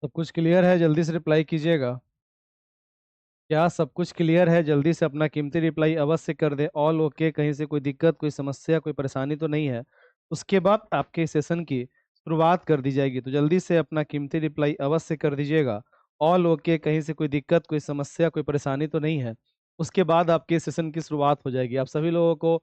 सब कुछ क्लियर है? जल्दी से रिप्लाई कीजिएगा। क्या सब कुछ क्लियर है? जल्दी से अपना कीमती रिप्लाई अवश्य कर दे। ऑल ओके, कहीं से कोई दिक्कत, कोई समस्या, कोई परेशानी तो नहीं है? उसके बाद आपके सेशन की शुरुआत कर दी जाएगी, तो जल्दी से अपना कीमती रिप्लाई अवश्य कर दीजिएगा। ऑल ओके, कहीं से कोई दिक्कत, कोई समस्या, कोई परेशानी तो नहीं है? उसके बाद आपके सेशन की शुरुआत हो जाएगी। आप सभी लोगों को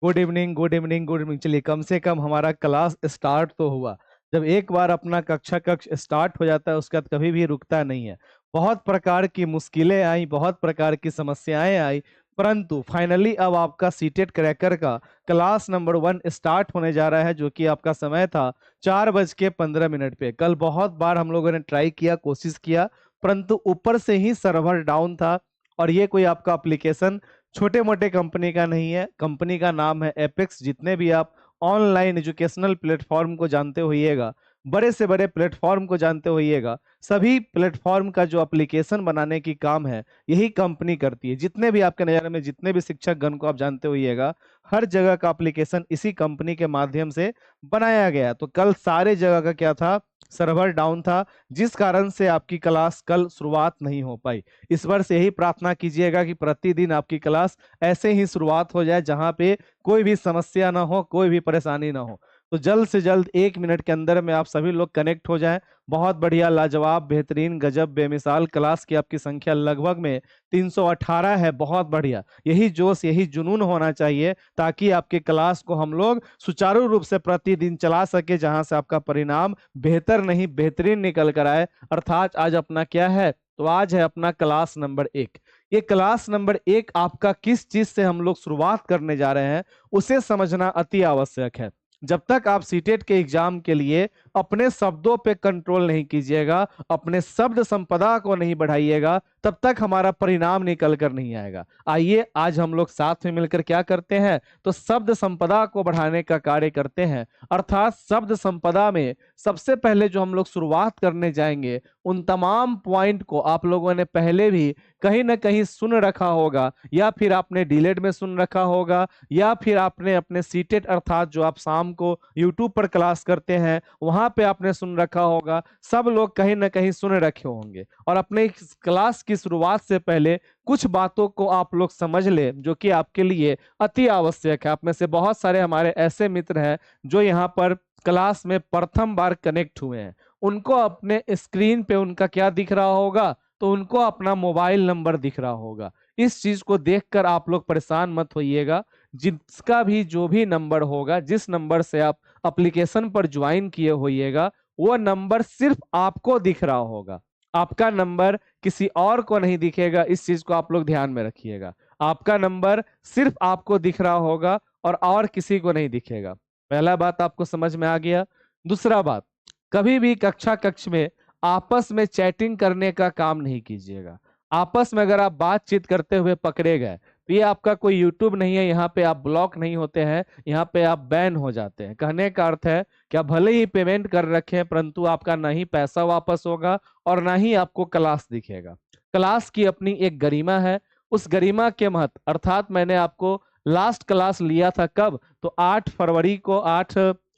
good evening, good evening, good evening. चलिए, कम से कम हमारा क्लास स्टार्ट तो हुआ। जब एक बार अपना कक्ष स्टार्ट हो जाता है, उसके बाद कभी भी रुकता नहीं है। बहुत प्रकार की मुश्किलें आई, बहुत प्रकार की समस्याएं आई, परंतु फाइनली अब आपका सीटेट क्रैकर का क्लास नंबर 1 स्टार्ट होने जा रहा है, जो कि आपका समय था 4:15 पे। कल बहुत बार हम लोगों ने ट्राई किया, कोशिश किया, परंतु ऊपर से ही सर्वर डाउन था। और ये कोई आपका एप्लीकेशन छोटे मोटे कंपनी का नहीं है, कंपनी का नाम है एपेक्स। जितने भी आप ऑनलाइन एजुकेशनल प्लेटफॉर्म को जानते होइएगा, बड़े से बड़े प्लेटफॉर्म को जानते होइएगा, सभी प्लेटफॉर्म का जो एप्लीकेशन बनाने की काम है यही कंपनी करती है। जितने भी आपके नज़र में जितने भी शिक्षक गण को आप जानते होइएगा, हर जगह का एप्लीकेशन इसी कंपनी के माध्यम से बनाया गया। तो कल सारे जगह का क्या था, सर्वर डाउन था, जिस कारण से आपकी क्लास कल शुरुआत नहीं हो पाई। इस वर्ष यही प्रार्थना कीजिएगा कि प्रतिदिन आपकी क्लास ऐसे ही शुरुआत हो जाए, जहां पे कोई भी समस्या ना हो, कोई भी परेशानी ना हो। तो जल्द से जल्द 1 मिनट के अंदर में आप सभी लोग कनेक्ट हो जाएं। बहुत बढ़िया, लाजवाब, बेहतरीन, गजब, बेमिसाल क्लास की आपकी संख्या लगभग में 318 है। बहुत बढ़िया, यही जोश, यही जुनून होना चाहिए, ताकि आपके क्लास को हम लोग सुचारू रूप से प्रतिदिन चला सके, जहां से आपका परिणाम बेहतर नहीं बेहतरीन निकल कर आए। अर्थात आज अपना क्या है, तो आज है अपना क्लास नंबर 1। ये क्लास नंबर 1 आपका किस चीज से हम लोग शुरुआत करने जा रहे हैं, उसे समझना अति आवश्यक है। जब तक आप सीटेट के एग्जाम के लिए अपने शब्दों पे कंट्रोल नहीं कीजिएगा, अपने शब्द संपदा को नहीं बढ़ाइएगा, तब तक हमारा परिणाम निकल कर नहीं आएगा। आइए आज हम लोग साथ में मिलकर क्या करते हैं, तो शब्द संपदा को बढ़ाने का कार्य करते हैं। अर्थात शब्द संपदा में सबसे पहले जो हम लोग शुरुआत करने जाएंगे, उन तमाम पॉइंट को आप लोगों ने पहले भी कहीं ना कहीं सुन रखा होगा, या फिर आपने डिलेट में सुन रखा होगा, या फिर आपने अपने सीटेट अर्थात जो आप शाम को यूट्यूब पर क्लास करते हैं वहां पे आपने सुन रखा होगा। सब लोग कहीं ना कहीं सुन रखे होंगे। और अपने इस क्लास की शुरुआत से पहले कुछ बातों को आप लोग समझ ले, जो कि आपके लिए अति आवश्यक है। आप में से बहुत सारे हमारे ऐसे मित्र हैं जो यहाँ पर क्लास में प्रथम बार कनेक्ट हुए हैं। उनको अपने स्क्रीन पे उनका क्या दिख रहा होगा, तो उनको अपना मोबाइल नंबर दिख रहा होगा। इस चीज को देखकर आप लोग परेशान मत होइएगा। जिसका भी जो भी नंबर होगा, जिस नंबर से आप एप्लीकेशन पर ज्वाइन किए होइएगा, वो नंबर सिर्फ आपको दिख रहा होगा। आपका नंबर किसी और को नहीं दिखेगा, इस चीज को आप लोग ध्यान में रखिएगा। आपका नंबर सिर्फ आपको दिख रहा होगा और किसी को नहीं दिखेगा। पहला बात आपको समझ में आ गया। दूसरा बात, कभी भी कक्ष में आपस में चैटिंग करने का काम नहीं कीजिएगा। आपस में अगर आप बातचीत करते हुए पकड़े गए, तो ये आपका कोई यूट्यूब नहीं है, यहाँ पे आप ब्लॉक नहीं होते हैं, यहाँ पे आप बैन हो जाते हैं। कहने का अर्थ है कि आप भले ही पेमेंट कर रखे हैं, परंतु आपका ना ही पैसा वापस होगा और ना ही आपको क्लास दिखेगा। क्लास की अपनी एक गरिमा है। उस गरिमा के महत्व अर्थात मैंने आपको लास्ट क्लास लिया था कब, तो 8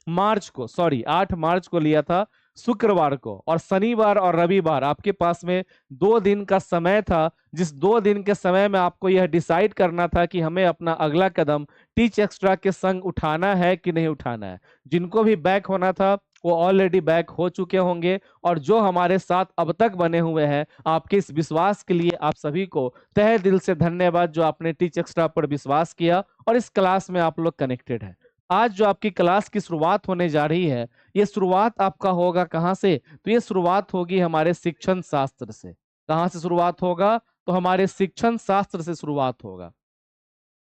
मार्च को लिया था, शुक्रवार को। और शनिवार और रविवार आपके पास में 2 दिन का समय था, जिस 2 दिन के समय में आपको यह डिसाइड करना था कि हमें अपना अगला कदम टीच एक्स्ट्रा के संग उठाना है कि नहीं उठाना है। जिनको भी बैक होना था वो ऑलरेडी बैक हो चुके होंगे, और जो हमारे साथ अब तक बने हुए हैं, आपके इस विश्वास के लिए आप सभी को तहे दिल से धन्यवाद, जो आपने टीच एक्स्ट्रा पर विश्वास किया और इस क्लास में आप लोग कनेक्टेड हैं। आज जो आपकी क्लास की शुरुआत होने जा रही है, ये शुरुआत आपका होगा कहाँ से, तो ये शुरुआत होगी हमारे शिक्षण शास्त्र से। कहाँ से शुरुआत होगा, तो हमारे शिक्षण शास्त्र से शुरुआत होगा।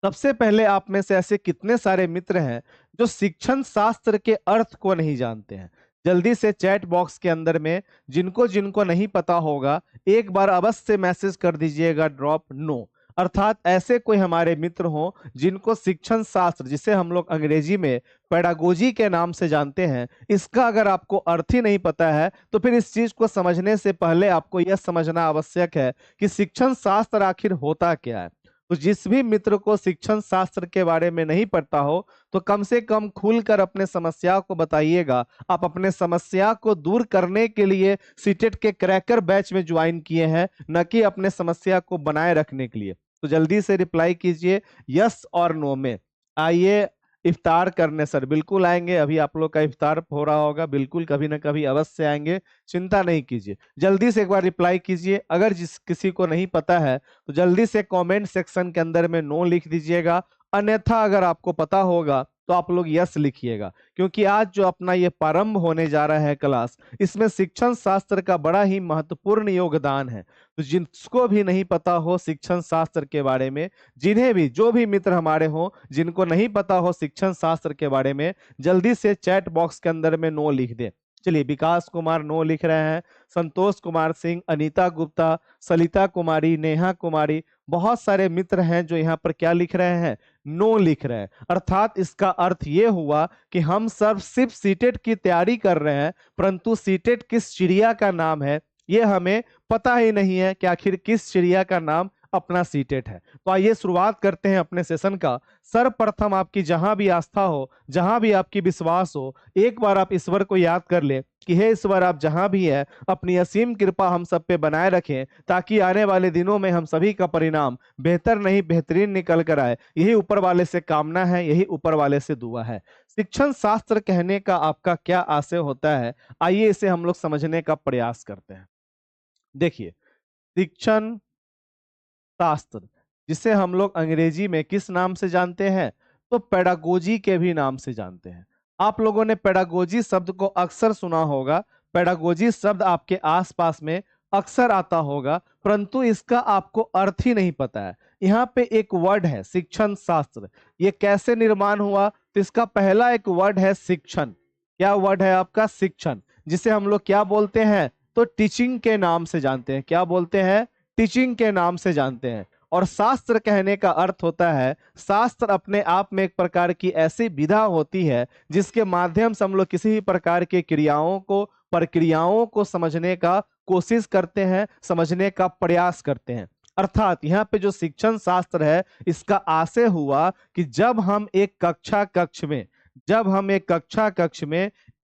सबसे पहले आप में से ऐसे कितने सारे मित्र हैं जो शिक्षण शास्त्र के अर्थ को नहीं जानते हैं? जल्दी से चैट बॉक्स के अंदर में जिनको जिनको नहीं पता होगा, एक बार अवश्य मैसेज कर दीजिएगा ड्रॉप नो। अर्थात ऐसे कोई हमारे मित्र हो जिनको शिक्षण शास्त्र, जिसे हम लोग अंग्रेजी में पेडागोजी के नाम से जानते हैं, इसका अगर आपको अर्थ ही नहीं पता है, तो फिर इस चीज को समझने से पहले आपको यह समझना आवश्यक है कि शिक्षण शास्त्र आखिर होता क्या है। तो जिस भी मित्र को शिक्षण शास्त्र के बारे में नहीं पता हो तो कम से कम खुलकर अपने समस्या को बताइएगा। आप अपने समस्या को दूर करने के लिए सीटेट के क्रैकर बैच में ज्वाइन किए हैं, न कि अपने समस्या को बनाए रखने के लिए। तो जल्दी से रिप्लाई कीजिए यस और नो में। आइए इफ्तार करने सर, बिल्कुल आएंगे। अभी आप लोग का इफ्तार हो रहा होगा, बिल्कुल कभी ना कभी अवश्य आएंगे, चिंता नहीं कीजिए। जल्दी से एक बार रिप्लाई कीजिए। अगर जिस किसी को नहीं पता है तो जल्दी से कमेंट सेक्शन के अंदर में नो लिख दीजिएगा, अन्यथा अगर आपको पता होगा तो आप लोग यस लिखिएगा। क्योंकि आज जो अपना ये प्रारंभ होने जा रहा है क्लास, इसमें शिक्षण शास्त्र का बड़ा ही महत्वपूर्ण योगदान है। तो जिसको भी नहीं पता हो शिक्षण शास्त्र के बारे में, जिन्हें भी, जो भी मित्र हमारे हो जिनको नहीं पता हो शिक्षण शास्त्र के बारे में, जल्दी से चैट बॉक्स के अंदर में नो लिख दे। चलिए, विकास कुमार नो लिख रहे हैं, संतोष कुमार सिंह, अनीता गुप्ता, सलिता कुमारी, नेहा कुमारी, बहुत सारे मित्र हैं जो यहाँ पर क्या लिख रहे हैं, नो लिख रहे हैं। अर्थात इसका अर्थ ये हुआ कि हम सब सिर्फ सीटेट की तैयारी कर रहे हैं, परंतु सीटेट किस चिड़िया का नाम है ये हमें पता ही नहीं है कि आखिर किस चिड़िया का नाम अपना सीटेट है। तो आइए शुरुआत करते हैं अपने सेशन का। सर्वप्रथम आपकी जहां भी आस्था हो, जहां भी आपकी विश्वास हो, एक बार आप ईश्वर को याद कर ले कि हे ईश्वर, आप जहां भी है अपनी असीम कृपा हम सब पे बनाए रखें, ताकि आने वाले दिनों में हम सभी का परिणाम बेहतर नहीं बेहतरीन निकल कर आए। यही ऊपर वाले से कामना है, यही ऊपर वाले से दुआ है। शिक्षण शास्त्र कहने का आपका क्या आशय होता है, आइए इसे हम लोग समझने का प्रयास करते हैं। देखिए, शिक्षण शास्त्र जिसे हम लोग अंग्रेजी में किस नाम से जानते हैं, तो पेडागोजी के भी नाम से जानते हैं। आप लोगों ने पेडागोजी शब्द को अक्सर सुना होगा, पेडागोजी शब्द आपके आसपास में अक्सर आता होगा, परंतु इसका आपको अर्थ ही नहीं पता है। यहाँ पे एक वर्ड है शिक्षण शास्त्र, ये कैसे निर्माण हुआ, तो इसका पहला एक वर्ड है शिक्षण। क्या वर्ड है आपका, शिक्षण, जिसे हम लोग क्या बोलते हैं, तो टीचिंग के नाम से जानते हैं। क्या बोलते हैं, टीचिंग के नाम से जानते हैं। और शास्त्र कहने का अर्थ होता है, शास्त्र अपने आप में एक प्रकार की ऐसी विधा होती है जिसके माध्यम से हम लोग किसी भी प्रकार के क्रियाओं को, प्रक्रियाओं को समझने का कोशिश करते हैं, समझने का प्रयास करते हैं। अर्थात यहाँ पे जो शिक्षण शास्त्र है, इसका आशय हुआ कि जब हम एक कक्षा कक्ष में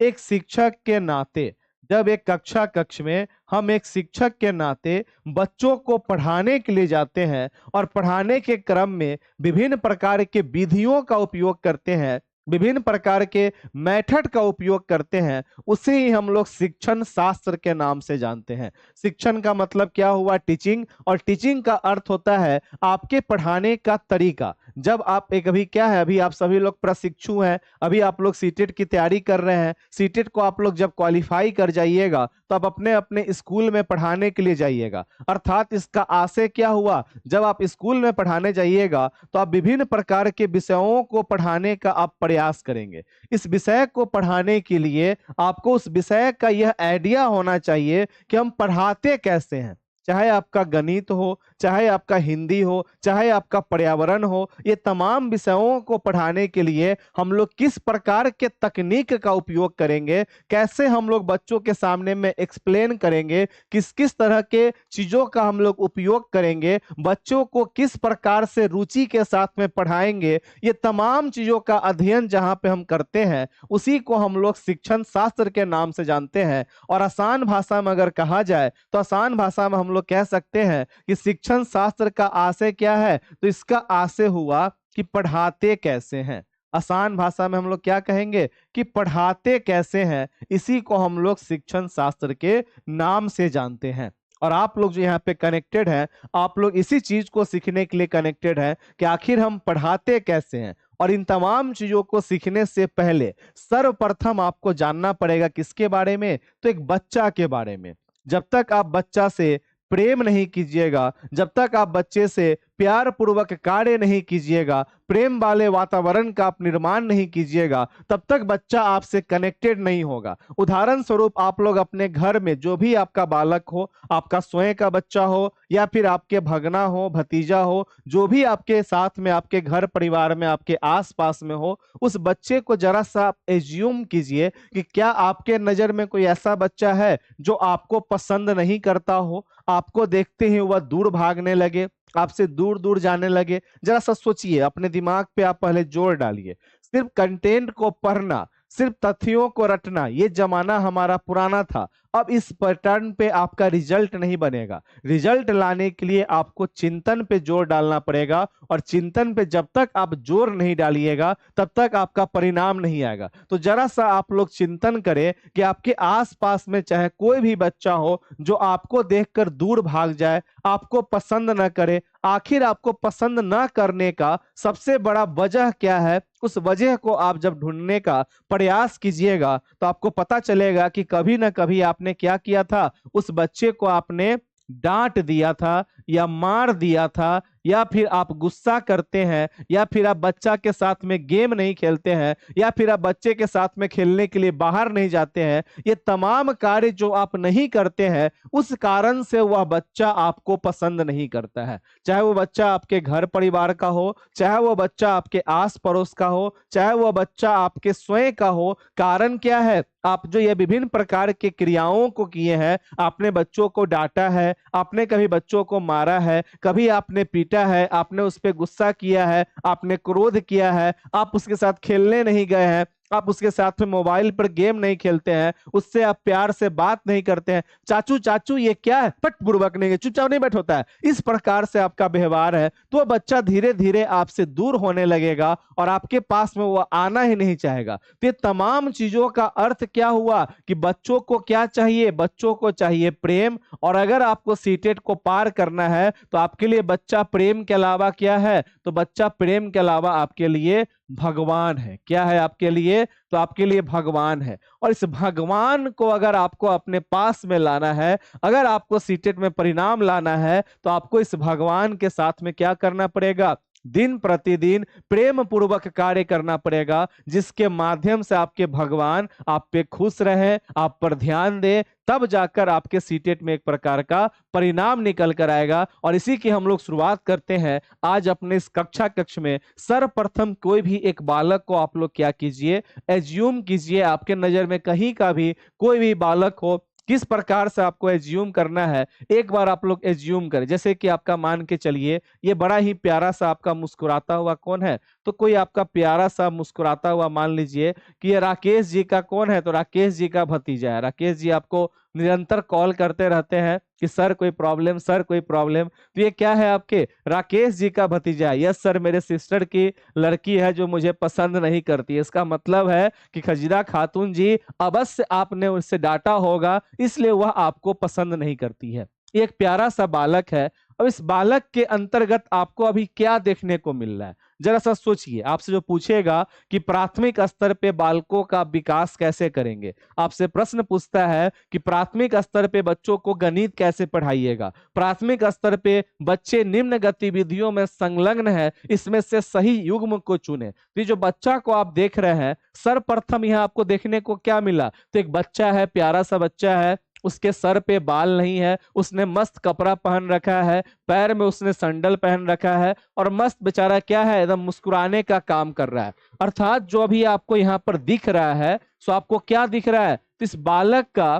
एक शिक्षक के नाते, जब एक कक्षा कक्ष में हम एक शिक्षक के नाते बच्चों को पढ़ाने के लिए जाते हैं और पढ़ाने के क्रम में विभिन्न प्रकार के विधियों का उपयोग करते हैं, विभिन्न प्रकार के मेथड का उपयोग करते हैं, उसे ही हम लोग शिक्षण शास्त्र के नाम से जानते हैं। शिक्षण का मतलब क्या हुआ, टीचिंग, और टीचिंग का अर्थ होता है आपके पढ़ाने का तरीका। जब आप एक, अभी क्या है, अभी आप सभी लोग प्रशिक्षु हैं, अभी आप लोग सीटेट की तैयारी कर रहे हैं। सीटेट को आप लोग जब क्वालिफाई कर जाइएगा तो आप अपने अपने स्कूल में पढ़ाने के लिए जाइएगा। अर्थात इसका आशय क्या हुआ, जब आप स्कूल में पढ़ाने जाइएगा तो आप विभिन्न प्रकार के विषयों को पढ़ाने का आप प्रयास करेंगे। इस विषय को पढ़ाने के लिए आपको उस विषय का यह आइडिया होना चाहिए कि हम पढ़ाते कैसे हैं। चाहे आपका गणित हो, चाहे आपका हिंदी हो, चाहे आपका पर्यावरण हो, ये तमाम विषयों को पढ़ाने के लिए हम लोग किस प्रकार के तकनीक का उपयोग करेंगे, कैसे हम लोग बच्चों के सामने में एक्सप्लेन करेंगे, किस किस तरह के चीजों का हम लोग उपयोग करेंगे, बच्चों को किस प्रकार से रुचि के साथ में पढ़ाएंगे, ये तमाम चीजों का अध्ययन जहां पे हम करते हैं उसी को हम लोग शिक्षण शास्त्र के नाम से जानते हैं। और आसान भाषा में अगर कहा जाए तो आसान भाषा में हम लोग कह सकते हैं कि शिक्षण शास्त्र का आशय क्या है, तो इसका आशय हुआ कि पढ़ाते कैसे हैं। आसान भाषा में हम लोग क्या कहेंगे कि पढ़ाते कैसे हैं, इसी को हम लोग शिक्षण शास्त्र के नाम से जानते हैं। और आप लोग जो यहाँ पे कनेक्टेड हैं, आप लोग इसी चीज को सीखने के लिए कनेक्टेड हैं कि आखिर हम पढ़ाते कैसे हैं। और इन तमाम चीजों को सीखने से पहले सर्वप्रथम आपको जानना पड़ेगा किसके बारे में, तो एक बच्चा के बारे में। जब तक आप बच्चा से प्रेम नहीं कीजिएगा, जब तक आप बच्चे से प्यार पूर्वक कार्य नहीं कीजिएगा, प्रेम वाले वातावरण का आप निर्माण नहीं कीजिएगा, तब तक बच्चा आपसे कनेक्टेड नहीं होगा। उदाहरण स्वरूप आप लोग अपने घर में जो भी आपका बालक हो, आपका स्वयं का बच्चा हो या फिर आपके भगना हो, भतीजा हो, जो भी आपके साथ में, आपके घर परिवार में, आपके आसपास में हो, उस बच्चे को जरा सा एज्यूम कीजिए कि क्या आपके नजर में कोई ऐसा बच्चा है जो आपको पसंद नहीं करता हो, आपको देखते ही वह दूर भागने लगे, आपसे दूर दूर जाने लगे। जरा सा सोचिए, अपने दिमाग पे आप पहले जोर डालिए। सिर्फ कंटेंट को पढ़ना, सिर्फ तथ्यों को रटना, ये जमाना हमारा पुराना था। अब इस पैटर्न पे आपका रिजल्ट नहीं बनेगा। रिजल्ट लाने के लिए आपको चिंतन पे जोर डालना पड़ेगा, और चिंतन पे जब तक आप जोर नहीं डालिएगा तब तक आपका परिणाम नहीं आएगा। तो जरा सा आप लोग चिंतन करें कि आपके आसपास में चाहे कोई भी बच्चा हो जो आपको देखकर दूर भाग जाए, आपको पसंद न करे, आखिर आपको पसंद ना करने का सबसे बड़ा वजह क्या है, उस वजह को आप जब ढूंढने का प्रयास कीजिएगा तो आपको पता चलेगा कि कभी ना कभी आपने क्या किया था, उस बच्चे को आपने डांट दिया था, या मार दिया था, या फिर आप गुस्सा करते हैं, या फिर आप बच्चा के साथ में गेम नहीं खेलते हैं, या फिर आप बच्चे के साथ में खेलने के लिए बाहर नहीं जाते हैं। ये तमाम कार्य जो आप नहीं करते हैं, उस कारण से वह बच्चा आपको पसंद नहीं करता है। चाहे वो बच्चा आपके घर परिवार का हो, चाहे वो बच्चा आपके आस पड़ोस का हो, चाहे वो बच्चा आपके स्वयं का हो। कारण क्या है? आप जो ये विभिन्न प्रकार के क्रियाओं को किए हैं, आपने बच्चों को डांटा है, आपने कभी बच्चों को मारा है, कभी आपने पीटा है, आपने उस पर गुस्सा किया है, आपने क्रोध किया है, आप उसके साथ खेलने नहीं गए हैं, आप उसके साथ में मोबाइल पर गेम नहीं खेलते हैं, उससे आप प्यार से बात नहीं करते हैं। चाचू चाचू ये क्या है, फट बुड़बक नहीं, चुपचाप नहीं बैठ होता है, इस प्रकार से आपका व्यवहार है, तो वह बच्चा धीरे धीरे आपसे दूर होने लगेगा और आपके पास में वो आना ही नहीं चाहेगा। तो ये तमाम चीजों का अर्थ क्या हुआ कि बच्चों को क्या चाहिए? बच्चों को चाहिए प्रेम। और अगर आपको सीटेट को पार करना है तो आपके लिए बच्चा प्रेम के अलावा क्या है? तो बच्चा प्रेम के अलावा आपके लिए भगवान है। क्या है आपके लिए? तो आपके लिए भगवान है। और इस भगवान को अगर आपको अपने पास में लाना है, अगर आपको सीटेट में परिणाम लाना है, तो आपको इस भगवान के साथ में क्या करना पड़ेगा? दिन प्रतिदिन प्रेम पूर्वक कार्य करना पड़ेगा, जिसके माध्यम से आपके भगवान आप पे खुश रहे, आप पर ध्यान दे, तब जाकर आपके सीटेट में एक प्रकार का परिणाम निकल कर आएगा। और इसी की हम लोग शुरुआत करते हैं आज अपने इस कक्ष में। सर्वप्रथम कोई भी एक बालक को आप लोग क्या कीजिए? एज्यूम कीजिए, आपके नजर में कहीं का भी कोई भी बालक हो, किस प्रकार से आपको एज्यूम करना है, एक बार आप लोग एज्यूम करें। जैसे कि आपका मान के चलिए ये बड़ा ही प्यारा सा आपका मुस्कुराता हुआ कौन है? तो कोई आपका प्यारा सा मुस्कुराता हुआ मान लीजिए कि ये राकेश जी का कौन है? तो राकेश जी का भतीजा है। राकेश जी आपको निरंतर कॉल करते रहते हैं कि सर कोई प्रॉब्लम, सर कोई प्रॉब्लम। तो ये क्या है? आपके राकेश जी का भतीजा है। यस सर, मेरे सिस्टर की लड़की है जो मुझे पसंद नहीं करती है। इसका मतलब है कि खजीरा खातून जी अवश्य आपने उससे डांटा होगा, इसलिए वह आपको पसंद नहीं करती है। ये एक प्यारा सा बालक है। अब इस बालक के अंतर्गत आपको अभी क्या देखने को मिल रहा है? जरा सा सोचिए। आपसे जो पूछेगा कि प्राथमिक स्तर पे बालकों का विकास कैसे करेंगे, आपसे प्रश्न पूछता है कि प्राथमिक स्तर पे बच्चों को गणित कैसे पढ़ाइएगा, प्राथमिक स्तर पे बच्चे निम्न गतिविधियों में संलग्न है, इसमें से सही युग्म को चुने। तो ये जो बच्चा को आप देख रहे हैं, सर्वप्रथम यहाँ आपको देखने को क्या मिला? तो एक बच्चा है, प्यारा सा बच्चा है, उसके सर पे बाल नहीं है, उसने मस्त कपड़ा पहन रखा है, पैर में उसने सैंडल पहन रखा है, और मस्त बेचारा क्या है, एकदम मुस्कुराने का काम कर रहा है। अर्थात जो अभी आपको यहाँ पर दिख रहा है, सो आपको क्या दिख रहा है? तो इस बालक का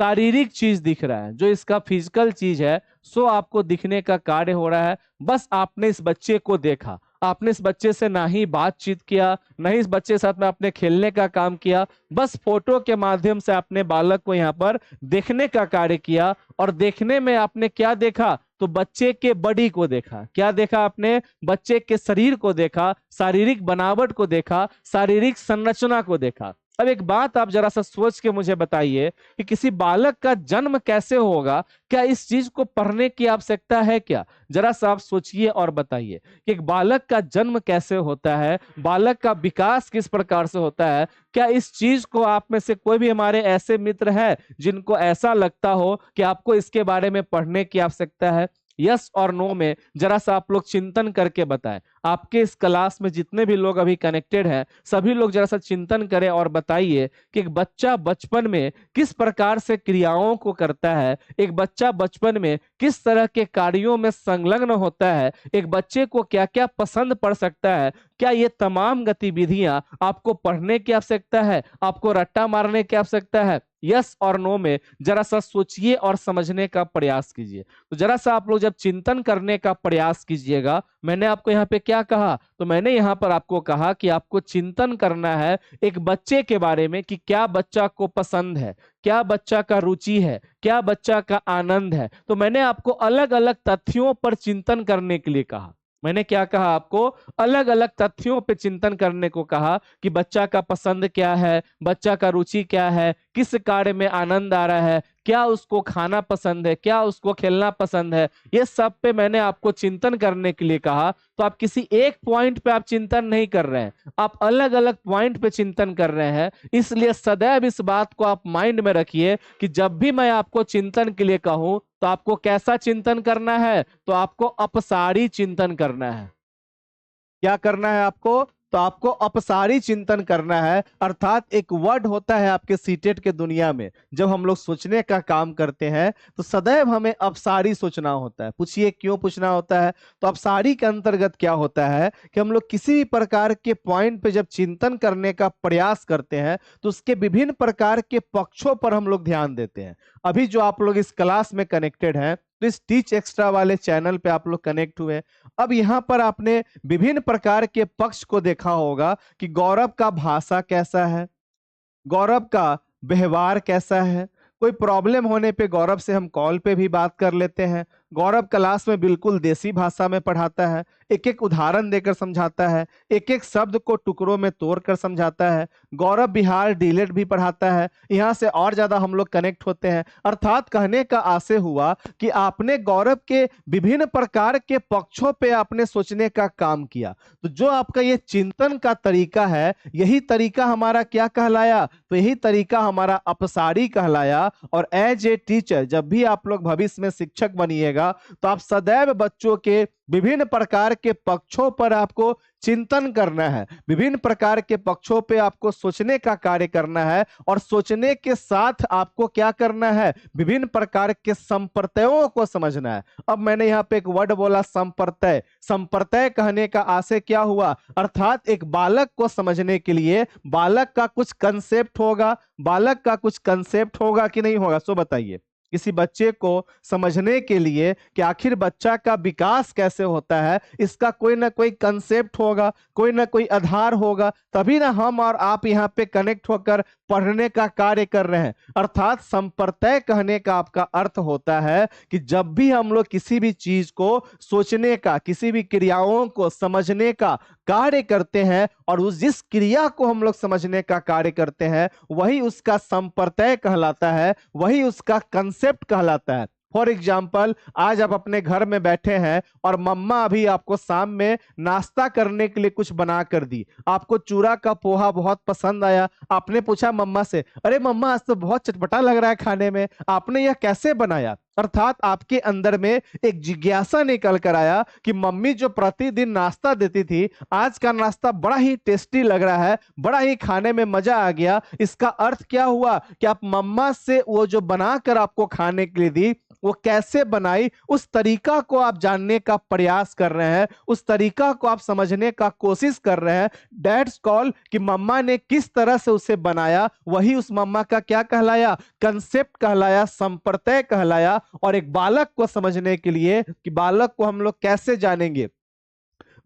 शारीरिक चीज दिख रहा है, जो इसका फिजिकल चीज है, सो आपको दिखने का कार्य हो रहा है। बस आपने इस बच्चे को देखा, आपने इस बच्चे से ना ही बातचीत किया, ना ही इस बच्चे के साथ में आपने खेलने का काम किया, बस फोटो के माध्यम से आपने बालक को यहाँ पर देखने का कार्य किया। और देखने में आपने क्या देखा? तो बच्चे के बॉडी को देखा। क्या देखा आपने? बच्चे के शरीर को देखा, शारीरिक बनावट को देखा, शारीरिक संरचना को देखा। अब एक बात आप जरा सा सोच के मुझे बताइए कि किसी बालक का जन्म कैसे होगा? क्या इस चीज को पढ़ने की आवश्यकता है क्या? जरा सा आप सोचिए और बताइए कि एक बालक का जन्म कैसे होता है, बालक का विकास किस प्रकार से होता है। क्या इस चीज को आप में से कोई भी हमारे ऐसे मित्र हैं जिनको ऐसा लगता हो कि आपको इसके बारे में पढ़ने की आवश्यकता है? यस और नो में जरा सा आप लोग चिंतन करके बताएं। आपके इस क्लास में जितने भी लोग अभी कनेक्टेड हैं, सभी लोग जरा सा चिंतन करें और बताइए कि एक बच्चा बचपन में किस प्रकार से क्रियाओं को करता है, एक बच्चा बचपन में किस तरह के कार्यों में संलग्न होता है, एक बच्चे को क्या क्या पसंद पड़ सकता है। क्या ये तमाम गतिविधियां आपको पढ़ने की आवश्यकता है, आपको रट्टा मारने की आवश्यकता है? यस और नो में जरा सा सोचिए और समझने का प्रयास कीजिए। तो जरा सा आप लोग जब चिंतन करने का प्रयास कीजिएगा, मैंने आपको यहाँ पे क्या कहा, तो मैंने यहाँ पर आपको कहा कि आपको चिंतन करना है एक बच्चे के बारे में कि क्या बच्चा को पसंद है, क्या बच्चा का रुचि है, क्या बच्चा का आनंद है। तो मैंने आपको अलग अलग तथ्यों पर चिंतन करने के लिए कहा। मैंने क्या कहा आपको, अलग अलग तथ्यों पर चिंतन करने को कहा कि बच्चा का पसंद क्या है, बच्चा का रुचि क्या है, किस कार्य में आनंद आ रहा है, क्या उसको खाना पसंद है, क्या उसको खेलना पसंद है। ये सब पे मैंने आपको चिंतन करने के लिए कहा। तो आप किसी एक पॉइंट पे आप चिंतन नहीं कर रहे हैं, आप अलग अलग पॉइंट पे चिंतन कर रहे हैं। इसलिए सदैव इस बात को आप माइंड में रखिए कि जब भी मैं आपको चिंतन के लिए कहूं तो आपको कैसा चिंतन करना है, तो आपको अपसारी चिंतन करना है। क्या करना है आपको, तो आपको अपसारी चिंतन करना है। अर्थात एक वर्ड होता है आपके सीटेट के दुनिया में, जब हम लोग सोचने का काम करते हैं तो सदैव हमें अपसारी सोचना होता है। पूछिए क्यों पूछना होता है, तो अपसारी के अंतर्गत क्या होता है कि हम लोग किसी भी प्रकार के पॉइंट पे जब चिंतन करने का प्रयास करते हैं तो उसके विभिन्न प्रकार के पक्षों पर हम लोग ध्यान देते हैं। अभी जो आप लोग इस क्लास में कनेक्टेड हैं, तो इस टीच एक्स्ट्रा वाले चैनल पे आप लोग कनेक्ट हुए। अब यहाँ पर आपने विभिन्न प्रकार के पक्ष को देखा होगा कि गौरव का भाषा कैसा है, गौरव का व्यवहार कैसा है। कोई प्रॉब्लम होने पे गौरव से हम कॉल पे भी बात कर लेते हैं। गौरव क्लास में बिल्कुल देसी भाषा में पढ़ाता है, एक एक उदाहरण देकर समझाता है, एक एक शब्द को टुकड़ों में तोड़कर समझाता है। गौरव बिहार डीलेट भी पढ़ाता है, यहाँ से और ज्यादा हम लोग कनेक्ट होते हैं। अर्थात कहने का आशय हुआ कि आपने गौरव के विभिन्न प्रकार के पक्षों पे आपने सोचने का काम किया। तो जो आपका ये चिंतन का तरीका है, यही तरीका हमारा क्या कहलाया, तो यही तरीका हमारा अपसारी कहलाया। और एज ए टीचर जब भी आप लोग भविष्य में शिक्षक बनिएगा तो आप सदैव बच्चों के विभिन्न प्रकार के पक्षों पर आपको चिंतन करना है, विभिन्न प्रकार के पक्षों पे आपको सोचने का कार्य करना है। और सोचने के साथ आपको क्या करना है, विभिन्न प्रकार के संप्रत्ययों को समझना है। अब मैंने यहाँ पे एक वर्ड बोला संप्रत्यय। संप्रत्यय कहने का आशय क्या हुआ, अर्थात एक बालक को समझने के लिए बालक का कुछ कंसेप्ट होगा, बालक का कुछ कंसेप्ट होगा कि नहीं होगा, सो बताइए। किसी बच्चे को समझने के लिए कि आखिर बच्चा का विकास कैसे होता है, इसका कोई ना कोई कंसेप्ट होगा, कोई ना कोई आधार होगा, तभी ना हम और आप यहाँ पे कनेक्ट होकर पढ़ने का कार्य कर रहे हैं। अर्थात संप्रत्यय कहने का आपका अर्थ होता है कि जब भी हम लोग किसी भी चीज को सोचने का, किसी भी क्रियाओं को समझने का कार्य करते हैं और उस जिस क्रिया को हम लोग समझने का कार्य करते हैं वही उसका संप्रत्यय कहलाता है, वही उसका कंसेप्ट कहलाता है। फॉर एग्जाम्पल, आज आप अपने घर में बैठे हैं और मम्मा अभी आपको शाम में नाश्ता करने के लिए कुछ बना कर दी। आपको चूरा का पोहा बहुत पसंद आया। आपने पूछा मम्मा से, अरे मम्मा आज तो बहुत चटपटा लग रहा है खाने में, आपने यह कैसे बनाया। अर्थात आपके अंदर में एक जिज्ञासा निकल कर आया कि मम्मी जो प्रतिदिन नाश्ता देती थी, आज का नाश्ता बड़ा ही टेस्टी लग रहा है, बड़ा ही खाने में मजा आ गया। इसका अर्थ क्या हुआ कि आप मम्मा से वो जो बनाकर आपको खाने के लिए दी, वो कैसे बनाई, उस तरीका को आप जानने का प्रयास कर रहे हैं, उस तरीका को आप समझने का कोशिश कर रहे हैं। दैट्स कॉल कि मम्मा ने किस तरह से उसे बनाया, वही उस मम्मा का क्या कहलाया, कंसेप्ट कहलाया, संप्रत्यय कहलाया। और एक बालक को समझने के लिए कि बालक को हम लोग कैसे जानेंगे,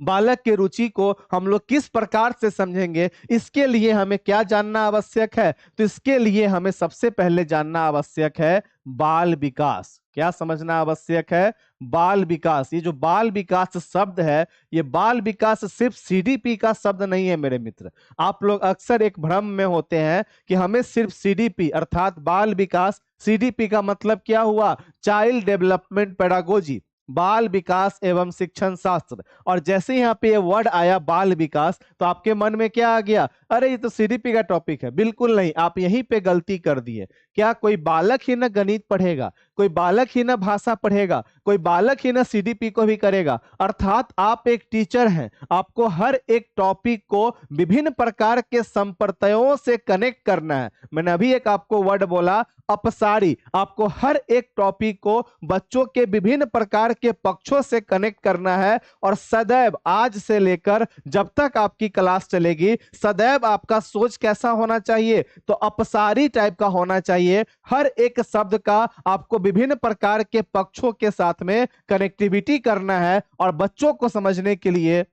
बालक के रुचि को हम लोग किस प्रकार से समझेंगे, इसके लिए हमें क्या जानना आवश्यक है, तो इसके लिए हमें सबसे पहले जानना आवश्यक है बाल विकास। क्या समझना आवश्यक है, बाल विकास। ये जो बाल विकास शब्द है, ये बाल विकास सिर्फ सीडीपी का शब्द नहीं है मेरे मित्र। आप लोग अक्सर एक भ्रम में होते हैं कि हमें सिर्फ सीडीपी अर्थात बाल विकास, सीडीपी का मतलब क्या हुआ, चाइल्ड डेवलपमेंट पेडागोजी, बाल विकास एवं शिक्षण शास्त्र। और जैसे ही यहाँ पे ये वर्ड आया बाल विकास, तो आपके मन में क्या आ गया, अरे ये तो सीडीपी का टॉपिक है। बिल्कुल नहीं, आप यहीं पे गलती कर दिए। क्या कोई बालक ही ना गणित पढ़ेगा, कोई बालक ही ना भाषा पढ़ेगा, कोई बालक ही ना सीडीपी को भी करेगा। अर्थात आप एक टीचर हैं, आपको हर एक टॉपिक को विभिन्न प्रकार के संप्रत्ययों से कनेक्ट करना है। मैंने अभी एक आपको वर्ड बोला अपसारी। आपको हर एक टॉपिक को बच्चों के विभिन्न प्रकार के पक्षों से कनेक्ट करना है और सदैव आज से लेकर जब तक आपकी क्लास चलेगी सदैव आपका सोच कैसा होना चाहिए, तो अपसारी टाइप का होना चाहिए। हर एक शब्द का आपको विभिन्न प्रकार के पक्षों के साथ में कनेक्टिविटी करना है और बच्चों को समझने के लिए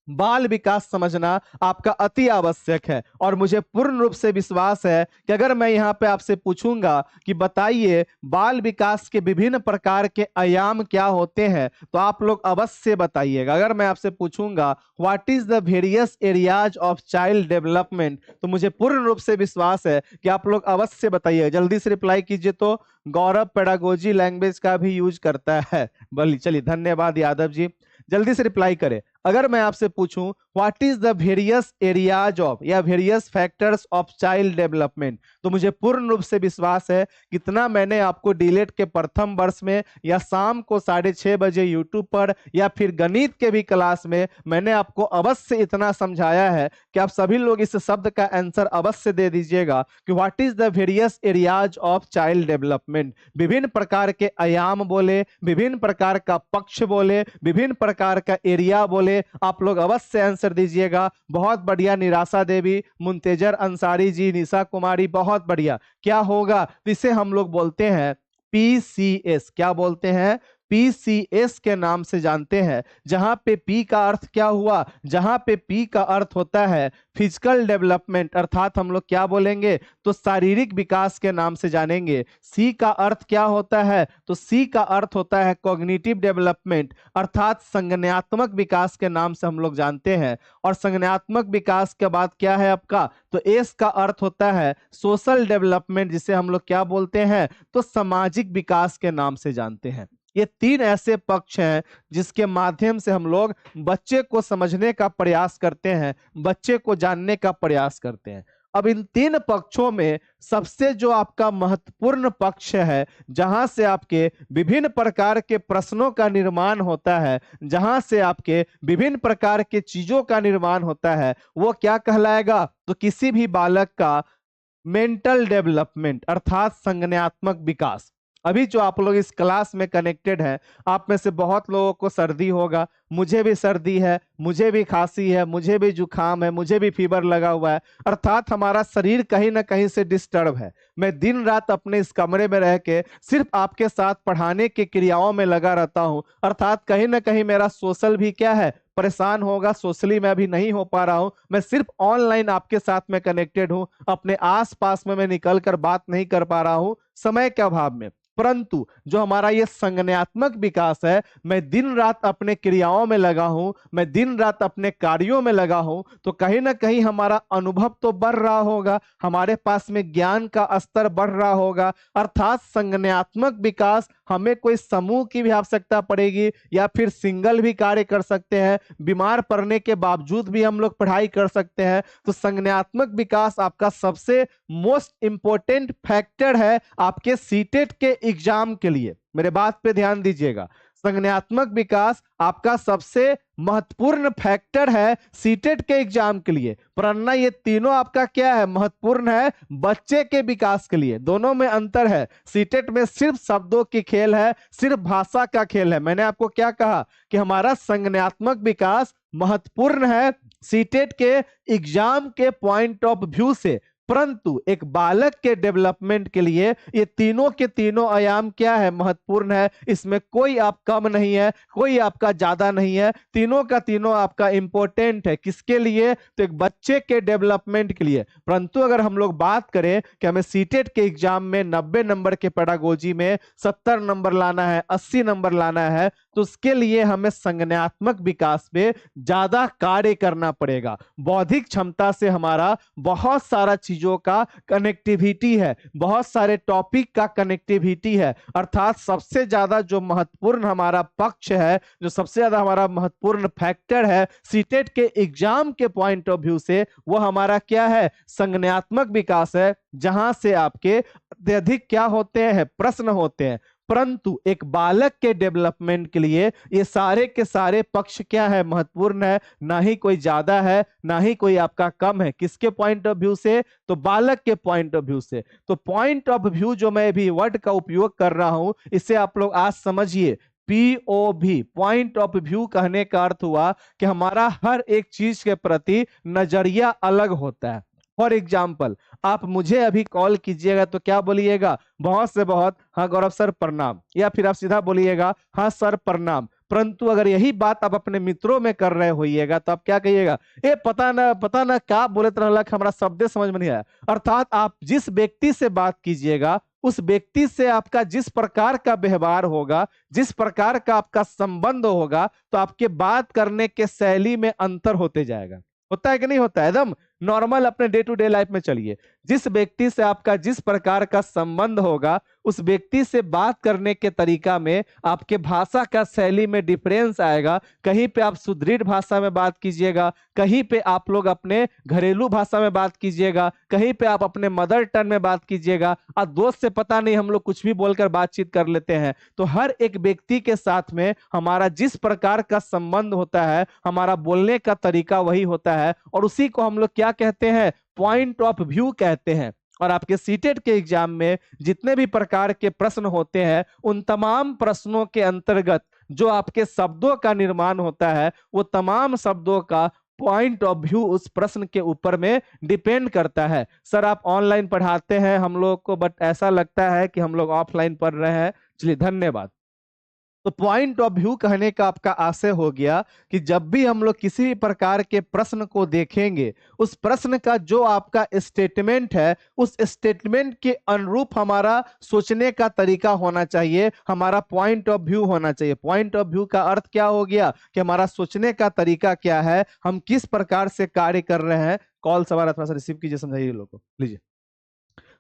बाल विकास समझना आपका अति आवश्यक है। और मुझे पूर्ण रूप से विश्वास है कि अगर मैं यहाँ पे आपसे पूछूंगा कि बताइए बाल विकास के विभिन्न प्रकार के आयाम क्या होते हैं, तो आप लोग अवश्य बताइएगा। अगर मैं आपसे पूछूंगा what is the various areas of child development, तो मुझे पूर्ण रूप से विश्वास है कि आप लोग अवश्य बताइएगा। जल्दी से रिप्लाई कीजिए। तो गौरव पेडागोजी लैंग्वेज का भी यूज करता है, बोलिए। चलिए, धन्यवाद यादव जी, जल्दी से रिप्लाई करें। अगर मैं आपसे पूछूं what is the various areas of या various factors of child development, तो मुझे पूर्ण रूप से विश्वास है कितना मैंने आपको डीलेट के प्रथम वर्ष में या शाम को 6:30 बजे यूट्यूब पर या फिर गणित के भी क्लास में मैंने आपको अवश्य इतना समझाया है कि आप सभी लोग इस शब्द का आंसर अवश्य दे दीजिएगा कि what is the various areas of child development. विभिन्न प्रकार के आयाम बोले, विभिन्न प्रकार का पक्ष बोले, विभिन्न प्रकार का एरिया बोले, आप लोग अवश्य आंसर दीजिएगा। बहुत बढ़िया, निराशा देवी, मुंतेजर अंसारी जी, निशा कुमारी, बहुत बढ़िया। क्या होगा? इसे हम लोग बोलते हैं PCS। क्या बोलते हैं? PCS के नाम से जानते हैं। जहां पे P का अर्थ क्या हुआ? जहां पे P का अर्थ होता है फिजिकल डेवलपमेंट, अर्थात हम लोग क्या बोलेंगे तो शारीरिक विकास के नाम से जानेंगे। C का अर्थ क्या होता है? तो C का अर्थ होता है कॉग्निटिव डेवलपमेंट, अर्थात संज्ञानात्मक विकास के नाम से हम लोग जानते हैं। और संज्ञानात्मक विकास के बाद क्या है आपका? तो S का अर्थ होता है सोशल डेवलपमेंट, जिसे हम लोग क्या बोलते हैं तो सामाजिक विकास के नाम से जानते हैं। ये तीन ऐसे पक्ष हैं जिसके माध्यम से हम लोग बच्चे को समझने का प्रयास करते हैं, बच्चे को जानने का प्रयास करते हैं। अब इन तीन पक्षों में सबसे जो आपका महत्वपूर्ण पक्ष है, जहां से आपके विभिन्न प्रकार के प्रश्नों का निर्माण होता है, जहां से आपके विभिन्न प्रकार के चीजों का निर्माण होता है, वो क्या कहलाएगा? तो किसी भी बालक का मेंटल डेवलपमेंट, अर्थात संज्ञानात्मक विकास। अभी जो आप लोग इस क्लास में कनेक्टेड हैं, आप में से बहुत लोगों को सर्दी होगा, मुझे भी सर्दी है, मुझे भी खांसी है, मुझे भी जुकाम है, मुझे भी फीवर लगा हुआ है, अर्थात हमारा शरीर कहीं ना कहीं से डिस्टर्ब है। मैं दिन रात अपने इस कमरे में रह के सिर्फ आपके साथ पढ़ाने की क्रियाओं में लगा रहता हूं, अर्थात कहीं ना कहीं मेरा सोशल भी क्या है परेशान होगा। सोशली मैं अभी नहीं हो पा रहा हूं, मैं सिर्फ ऑनलाइन आपके साथ में कनेक्टेड हूं, अपने आसपास में मैं निकल कर बात नहीं कर पा रहा हूं समय के अभाव में। परंतु जो हमारा ये संज्ञानात्मक विकास है, मैं दिन रात अपने क्रियाओं में लगा हूं, मैं दिन रात अपने कार्यों में लगा हूं, तो कहीं ना कहीं हमारा अनुभव तो बढ़ रहा होगा, हमारे पास में ज्ञान का स्तर बढ़ रहा होगा। अर्थात संज्ञानात्मक विकास, हमें कोई समूह की भी आवश्यकता पड़ेगी या फिर सिंगल भी कार्य कर सकते हैं, बीमार पड़ने के बावजूद भी हम लोग पढ़ाई कर सकते हैं। तो संज्ञानात्मक विकास आपका सबसे मोस्ट इंपॉर्टेंट फैक्टर है आपके सीटेट के एग्जाम के लिए। मेरे बात पे ध्यान दीजिएगा, संज्ञानात्मक विकास आपका सबसे महत्वपूर्ण फैक्टर है सीटेट के एग्जाम के लिए। वरना ये तीनों आपका क्या है? महत्वपूर्ण है बच्चे के विकास के लिए। दोनों में अंतर है। सीटेट में सिर्फ शब्दों की खेल है, सिर्फ भाषा का खेल है। मैंने आपको क्या कहा कि हमारा संज्ञानात्मक विकास महत्वपूर्ण है सीटेट के एग्जाम के पॉइंट ऑफ व्यू से, परंतु एक बालक के डेवलपमेंट के लिए ये तीनों के तीनों आयाम क्या है? महत्वपूर्ण है। इसमें कोई आप कम नहीं है, कोई आपका ज्यादा नहीं है, तीनों का तीनों आपका इंपॉर्टेंट है। किसके लिए? तो एक बच्चे के डेवलपमेंट के लिए। परंतु अगर हम लोग बात करें कि हमें सीटेट के एग्जाम में 90 नंबर के पेडागोजी में 70 नंबर लाना है, 80 नंबर लाना है, तो उसके लिए हमें संज्ञानात्मक विकास पे ज्यादा कार्य करना पड़ेगा। बौद्धिक क्षमता से हमारा बहुत सारा चीजों का कनेक्टिविटी है, बहुत सारे टॉपिक का कनेक्टिविटी है। अर्थात सबसे ज्यादा जो महत्वपूर्ण हमारा पक्ष है, जो सबसे ज्यादा हमारा महत्वपूर्ण फैक्टर है सीटेट के एग्जाम के पॉइंट ऑफ व्यू से, वो हमारा क्या है? संज्ञानात्मक विकास है, जहां से आपके अत्यधिक क्या होते हैं? प्रश्न होते हैं। परंतु एक बालक के डेवलपमेंट के लिए ये सारे के सारे पक्ष क्या है? महत्वपूर्ण है। ना ही कोई ज्यादा है, ना ही कोई आपका कम है। किसके पॉइंट ऑफ व्यू से? तो बालक के पॉइंट ऑफ व्यू से। तो पॉइंट ऑफ व्यू जो मैं भी वर्ड का उपयोग कर रहा हूं, इसे आप लोग आज समझिए। POV, पॉइंट ऑफ व्यू कहने का अर्थ हुआ कि हमारा हर एक चीज के प्रति नजरिया अलग होता है। फॉर एग्जाम्पल, आप मुझे अभी कॉल कीजिएगा तो क्या बोलिएगा? बहुत से बहुत, हाँ गौरव सर प्रणाम, या फिर आप सीधा बोलिएगा हाँ सर प्रणाम। परंतु अगर यही बात आप अपने मित्रों में कर रहे होइएगा तो आप क्या कहिएगा? ए पता ना क्या बोले तरह हमारा शब्द समझ में नहीं आया। अर्थात आप जिस व्यक्ति से बात कीजिएगा उस व्यक्ति से आपका जिस प्रकार का व्यवहार होगा, जिस प्रकार का आपका संबंध होगा, तो आपके बात करने के शैली में अंतर होते जाएगा। होता है कि नहीं होता है? एकदम नॉर्मल अपने डे टू डे लाइफ में चलिए, जिस व्यक्ति से आपका जिस प्रकार का संबंध होगा उस व्यक्ति से बात करने के तरीका में आपके भाषा का शैली में डिफरेंस आएगा। कहीं पे आप सुदृढ़ भाषा में बात कीजिएगा, कहीं पे आप लोग अपने घरेलू भाषा में बात कीजिएगा, कहीं पे आप अपने मदर टंग में बात कीजिएगा। और दोस्त से पता नहीं हम लोग कुछ भी बोलकर बातचीत कर लेते हैं। तो हर एक व्यक्ति के साथ में हमारा जिस प्रकार का संबंध होता है, हमारा बोलने का तरीका वही होता है, और उसी को हम लोग क्या कहते हैं? पॉइंट ऑफ व्यू कहते हैं। और आपके सीटेट के एग्जाम में जितने भी प्रकार के प्रश्न होते हैं उन तमाम प्रश्नों के अंतर्गत जो आपके शब्दों का निर्माण होता है वो तमाम शब्दों का पॉइंट ऑफ व्यू उस प्रश्न के ऊपर में डिपेंड करता है। सर आप ऑनलाइन पढ़ाते हैं हम लोग को, बट ऐसा लगता है कि हम लोग ऑफलाइन पढ़ रहे हैं। चलिए धन्यवाद। तो पॉइंट ऑफ व्यू कहने का आपका आशय हो गया कि जब भी हम लोग किसी भी प्रकार के प्रश्न को देखेंगे उस प्रश्न का जो आपका स्टेटमेंट है उस स्टेटमेंट के अनुरूप हमारा सोचने का तरीका होना चाहिए, हमारा पॉइंट ऑफ व्यू होना चाहिए। पॉइंट ऑफ व्यू का अर्थ क्या हो गया कि हमारा सोचने का तरीका क्या है, हम किस प्रकार से कार्य कर रहे हैं। कॉल सवाल थोड़ा सा रिसीव कीजिए, समझाइए लोगों को, लीजिए।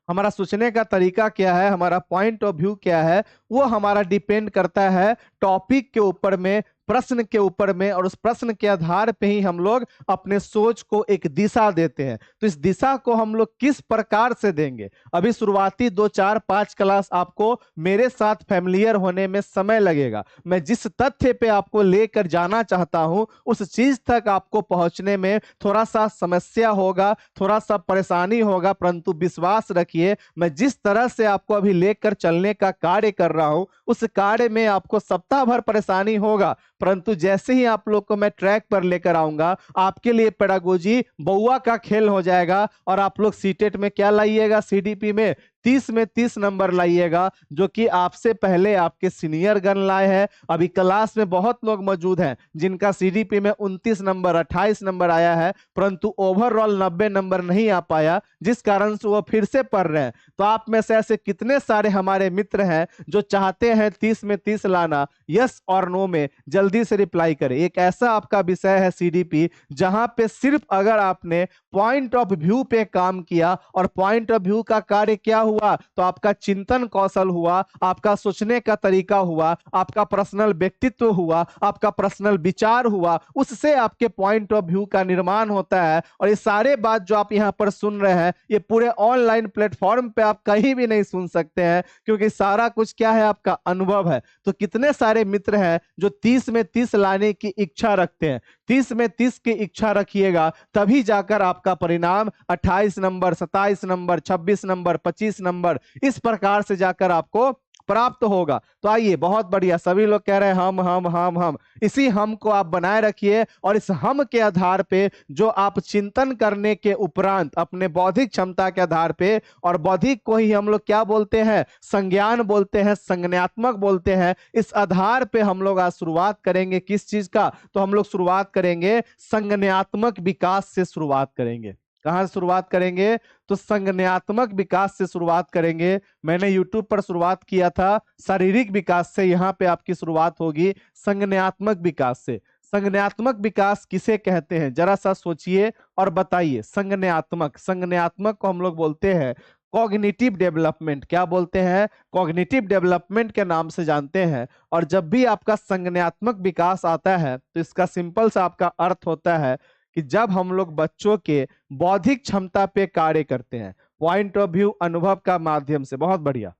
हमारा सोचने का तरीका क्या है, हमारा पॉइंट ऑफ व्यू क्या है, वो हमारा डिपेंड करता है टॉपिक के ऊपर में, प्रश्न के ऊपर में, और उस प्रश्न के आधार पे ही हम लोग अपने सोच को एक दिशा देते हैं। तो इस दिशा को हम लोग किस प्रकार से देंगे, अभी शुरुआती 2 4 5 क्लास आपको मेरे साथ फैमिलियर होने में समय लगेगा। मैं जिस तथ्य पे आपको लेकर जाना चाहता हूं उस चीज तक आपको पहुंचने में थोड़ा सा समस्या होगा, थोड़ा सा परेशानी होगा, परंतु विश्वास रखिए मैं जिस तरह से आपको अभी लेकर चलने का कार्य कर रहा हूं उस कार्य में आपको सप्ताह भर परेशानी होगा, परंतु जैसे ही आप लोग को मैं ट्रैक पर लेकर आऊंगा आपके लिए पेडागोजी बउआ का खेल हो जाएगा। और आप लोग सीटेट में क्या लाइएगा? CDP में 30 में 30 नंबर लाइएगा, जो कि आपसे पहले आपके सीनियर गण लाए हैं। अभी क्लास में बहुत लोग मौजूद हैं जिनका CDP में 29 नंबर 28 नंबर आया है, परंतु ओवरऑल 90 नंबर नहीं आ पाया, जिस कारण से वो फिर से पढ़ रहे हैं। तो आप में से ऐसे कितने सारे हमारे मित्र हैं जो चाहते हैं 30 में 30 लाना? यस और नो में जल्दी से रिप्लाई करें। एक ऐसा आपका विषय है CDP जहां पे सिर्फ अगर आपने पॉइंट ऑफ व्यू पे काम किया, और पॉइंट ऑफ व्यू का कार्य क्या हुआ, तो आपका चिंतन कौशल हुआ, आपका सोचने का तरीका हुआ, आपका पर्सनल व्यक्तित्व हुआ, आपका पर्सनल विचार हुआ, उससे आपके पॉइंट ऑफ व्यू का निर्माण होता है। और ये सारे बात जो आप यहाँ पर सुन रहे हैं ये पूरे ऑनलाइन प्लेटफॉर्म पे आप कहीं भी नहीं सुन सकते हैं, क्योंकि सारा कुछ क्या है? आपका अनुभव है। तो कितने सारे मित्र हैं जो 30 में 30 लाने की इच्छा रखते हैं? 30 में 30 की इच्छा रखिएगा, तभी जाकर आपका परिणाम 28 नंबर 27 नंबर 26 नंबर 25 नंबर इस प्रकार से जाकर आपको प्राप्त होगा। तो आइए, बहुत बढ़िया, सभी लोग कह रहे हैं हम। इसी हम को आप बनाए रखिए, और इस हम के आधार पे जो आप चिंतन करने के उपरांत अपने बौद्धिक क्षमता के आधार पे, और बौद्धिक को ही हम लोग क्या बोलते हैं? संज्ञान बोलते हैं, संज्ञानात्मक बोलते हैं। इस आधार पे हम लोग आज शुरुआत करेंगे किस चीज का? तो हम लोग शुरुआत करेंगे संज्ञानात्मक विकास से शुरुआत करेंगे। कहां से शुरुआत करेंगे? तो संज्ञानात्मक विकास से शुरुआत करेंगे। मैंने YouTube पर शुरुआत किया था शारीरिक विकास से, यहाँ पे आपकी शुरुआत होगी संज्ञानात्मक विकास से। संज्ञानात्मक विकास किसे कहते हैं? जरा सा सोचिए और बताइए। संज्ञानात्मक को हम लोग बोलते हैं कॉग्निटिव डेवलपमेंट। क्या बोलते हैं? कॉग्निटिव डेवलपमेंट के नाम से जानते हैं। और जब भी आपका संज्ञानात्मक विकास आता है तो इसका सिंपल सा आपका अर्थ होता है कि जब हम लोग बच्चों के बौद्धिक क्षमता पे कार्य करते हैं, पॉइंट ऑफ व्यू अनुभव का माध्यम से। बहुत बढ़िया।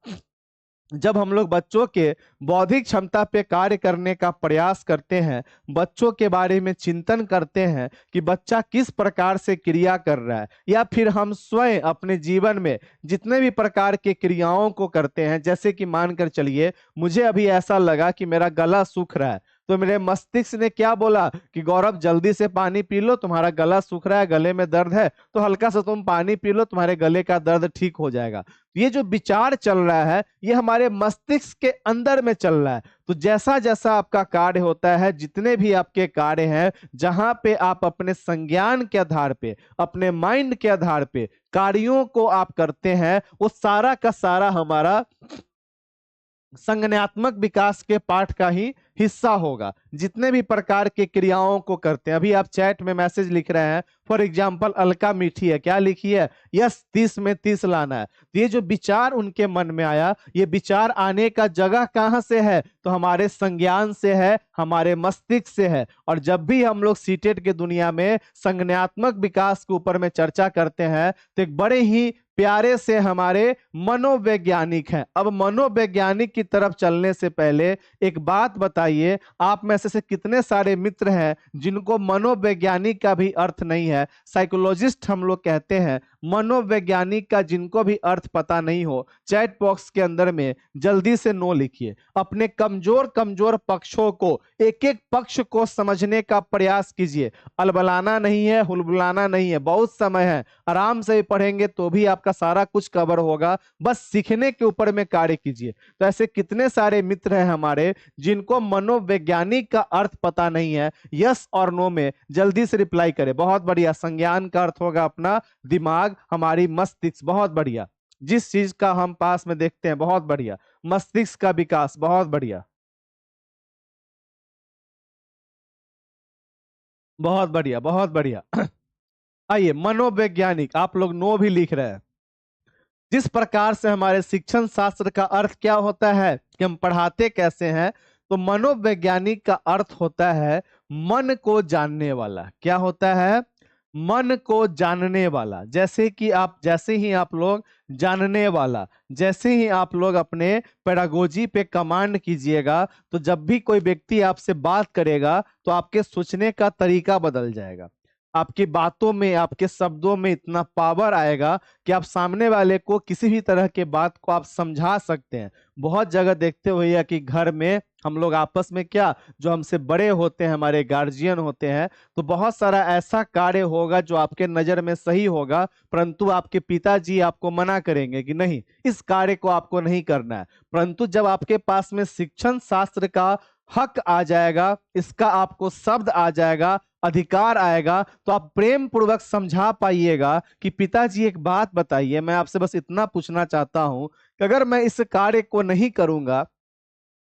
जब हम लोग बच्चों के बौद्धिक क्षमता पे कार्य करने का प्रयास करते हैं, बच्चों के बारे में चिंतन करते हैं कि बच्चा किस प्रकार से क्रिया कर रहा है, या फिर हम स्वयं अपने जीवन में जितने भी प्रकार के क्रियाओं को करते हैं, जैसे कि मानकर चलिए मुझे अभी ऐसा लगा कि मेरा गला सूख रहा है, तो मेरे मस्तिष्क ने क्या बोला कि गौरव जल्दी से पानी पी लो, तुम्हारा गला सूख रहा है, गले में दर्द है, तो हल्का सा तुम पानी पी लो, तुम्हारे गले का दर्द ठीक हो जाएगा। ये जो विचार चल रहा है ये हमारे मस्तिष्क के अंदर में चल रहा है। तो जैसा जैसा आपका कार्य होता है, जितने भी आपके कार्य हैं, जहां पे आप अपने संज्ञान के आधार पे, अपने माइंड के आधार पे कार्यों को आप करते हैं, वो सारा का सारा हमारा संज्ञानात्मक विकास के पाठ का ही हिस्सा होगा। जितने भी प्रकार के क्रियाओं को करते हैं, अभी आप चैट में मैसेज लिख रहे हैं, फॉर एग्जाम्पल अलका मीठी है, क्या लिखी है, यस 30 में 30 लाना है। तो ये जो विचार उनके मन में आया, ये विचार आने का जगह कहां से है, तो हमारे संज्ञान से है, हमारे मस्तिष्क से है। और जब भी हम लोग सीटेट के दुनिया में संज्ञानात्मक विकास के ऊपर में चर्चा करते हैं, तो एक बड़े ही प्यारे से हमारे मनोवैज्ञानिक हैं। अब मनोवैज्ञानिक की तरफ चलने से पहले एक बात बताइए, आप में से कितने सारे मित्र हैं जिनको मनोवैज्ञानिक का भी अर्थ नहीं है, साइकोलॉजिस्ट हम लोग कहते हैं, मनोवैज्ञानिक का जिनको भी अर्थ पता नहीं हो, चैट बॉक्स के अंदर में जल्दी से नो लिखिए। अपने कमजोर कमजोर पक्षों को, एक एक पक्ष को समझने का प्रयास कीजिए। अलबलाना नहीं है, हुलबुलाना नहीं है, बहुत समय है, आराम से ही पढ़ेंगे तो भी आपका सारा कुछ कवर होगा। बस सीखने के ऊपर में कार्य कीजिए। तो ऐसे कितने सारे मित्र हैं हमारे जिनको मनोवैज्ञानिक का अर्थ पता नहीं है, यस और नो में जल्दी से रिप्लाई करें। बहुत बढ़िया। संज्ञान का अर्थ होगा अपना दिमाग, हमारी मस्तिष्क, बहुत बढ़िया। जिस चीज का हम पास में देखते हैं, बहुत बढ़िया। मस्तिष्क का विकास, बहुत बढ़िया, बहुत बढ़िया, बहुत बढ़िया। आइए, मनोवैज्ञानिक, आप लोग नो भी लिख रहे हैं। जिस प्रकार से हमारे शिक्षण शास्त्र का अर्थ क्या होता है कि हम पढ़ाते कैसे हैं, तो मनोवैज्ञानिक का अर्थ होता है मन को जानने वाला। क्या होता है? मन को जानने वाला। जैसे कि आप, जैसे ही आप लोग जानने वाला, जैसे ही आप लोग अपने पेडागोजी पे कमांड कीजिएगा, तो जब भी कोई व्यक्ति आपसे बात करेगा तो आपके सोचने का तरीका बदल जाएगा। आपकी बातों में, आपके शब्दों में इतना पावर आएगा कि आप सामने वाले को किसी भी तरह के बात को आप समझा सकते हैं। बहुत जगह देखते हुए कि घर में हम लोग आपस में क्या, जो हमसे बड़े होते हैं, हमारे गार्जियन होते हैं, तो बहुत सारा ऐसा कार्य होगा जो आपके नजर में सही होगा, परंतु आपके पिताजी आपको मना करेंगे कि नहीं, इस कार्य को आपको नहीं करना है। परंतु जब आपके पास में शिक्षण शास्त्र का हक आ जाएगा, इसका आपको शब्द आ जाएगा, अधिकार आएगा, तो आप प्रेम पूर्वक समझा पाइएगा कि पिताजी एक बात बताइए, मैं आपसे बस इतना पूछना चाहता हूं कि अगर मैं इस कार्य को नहीं करूंगा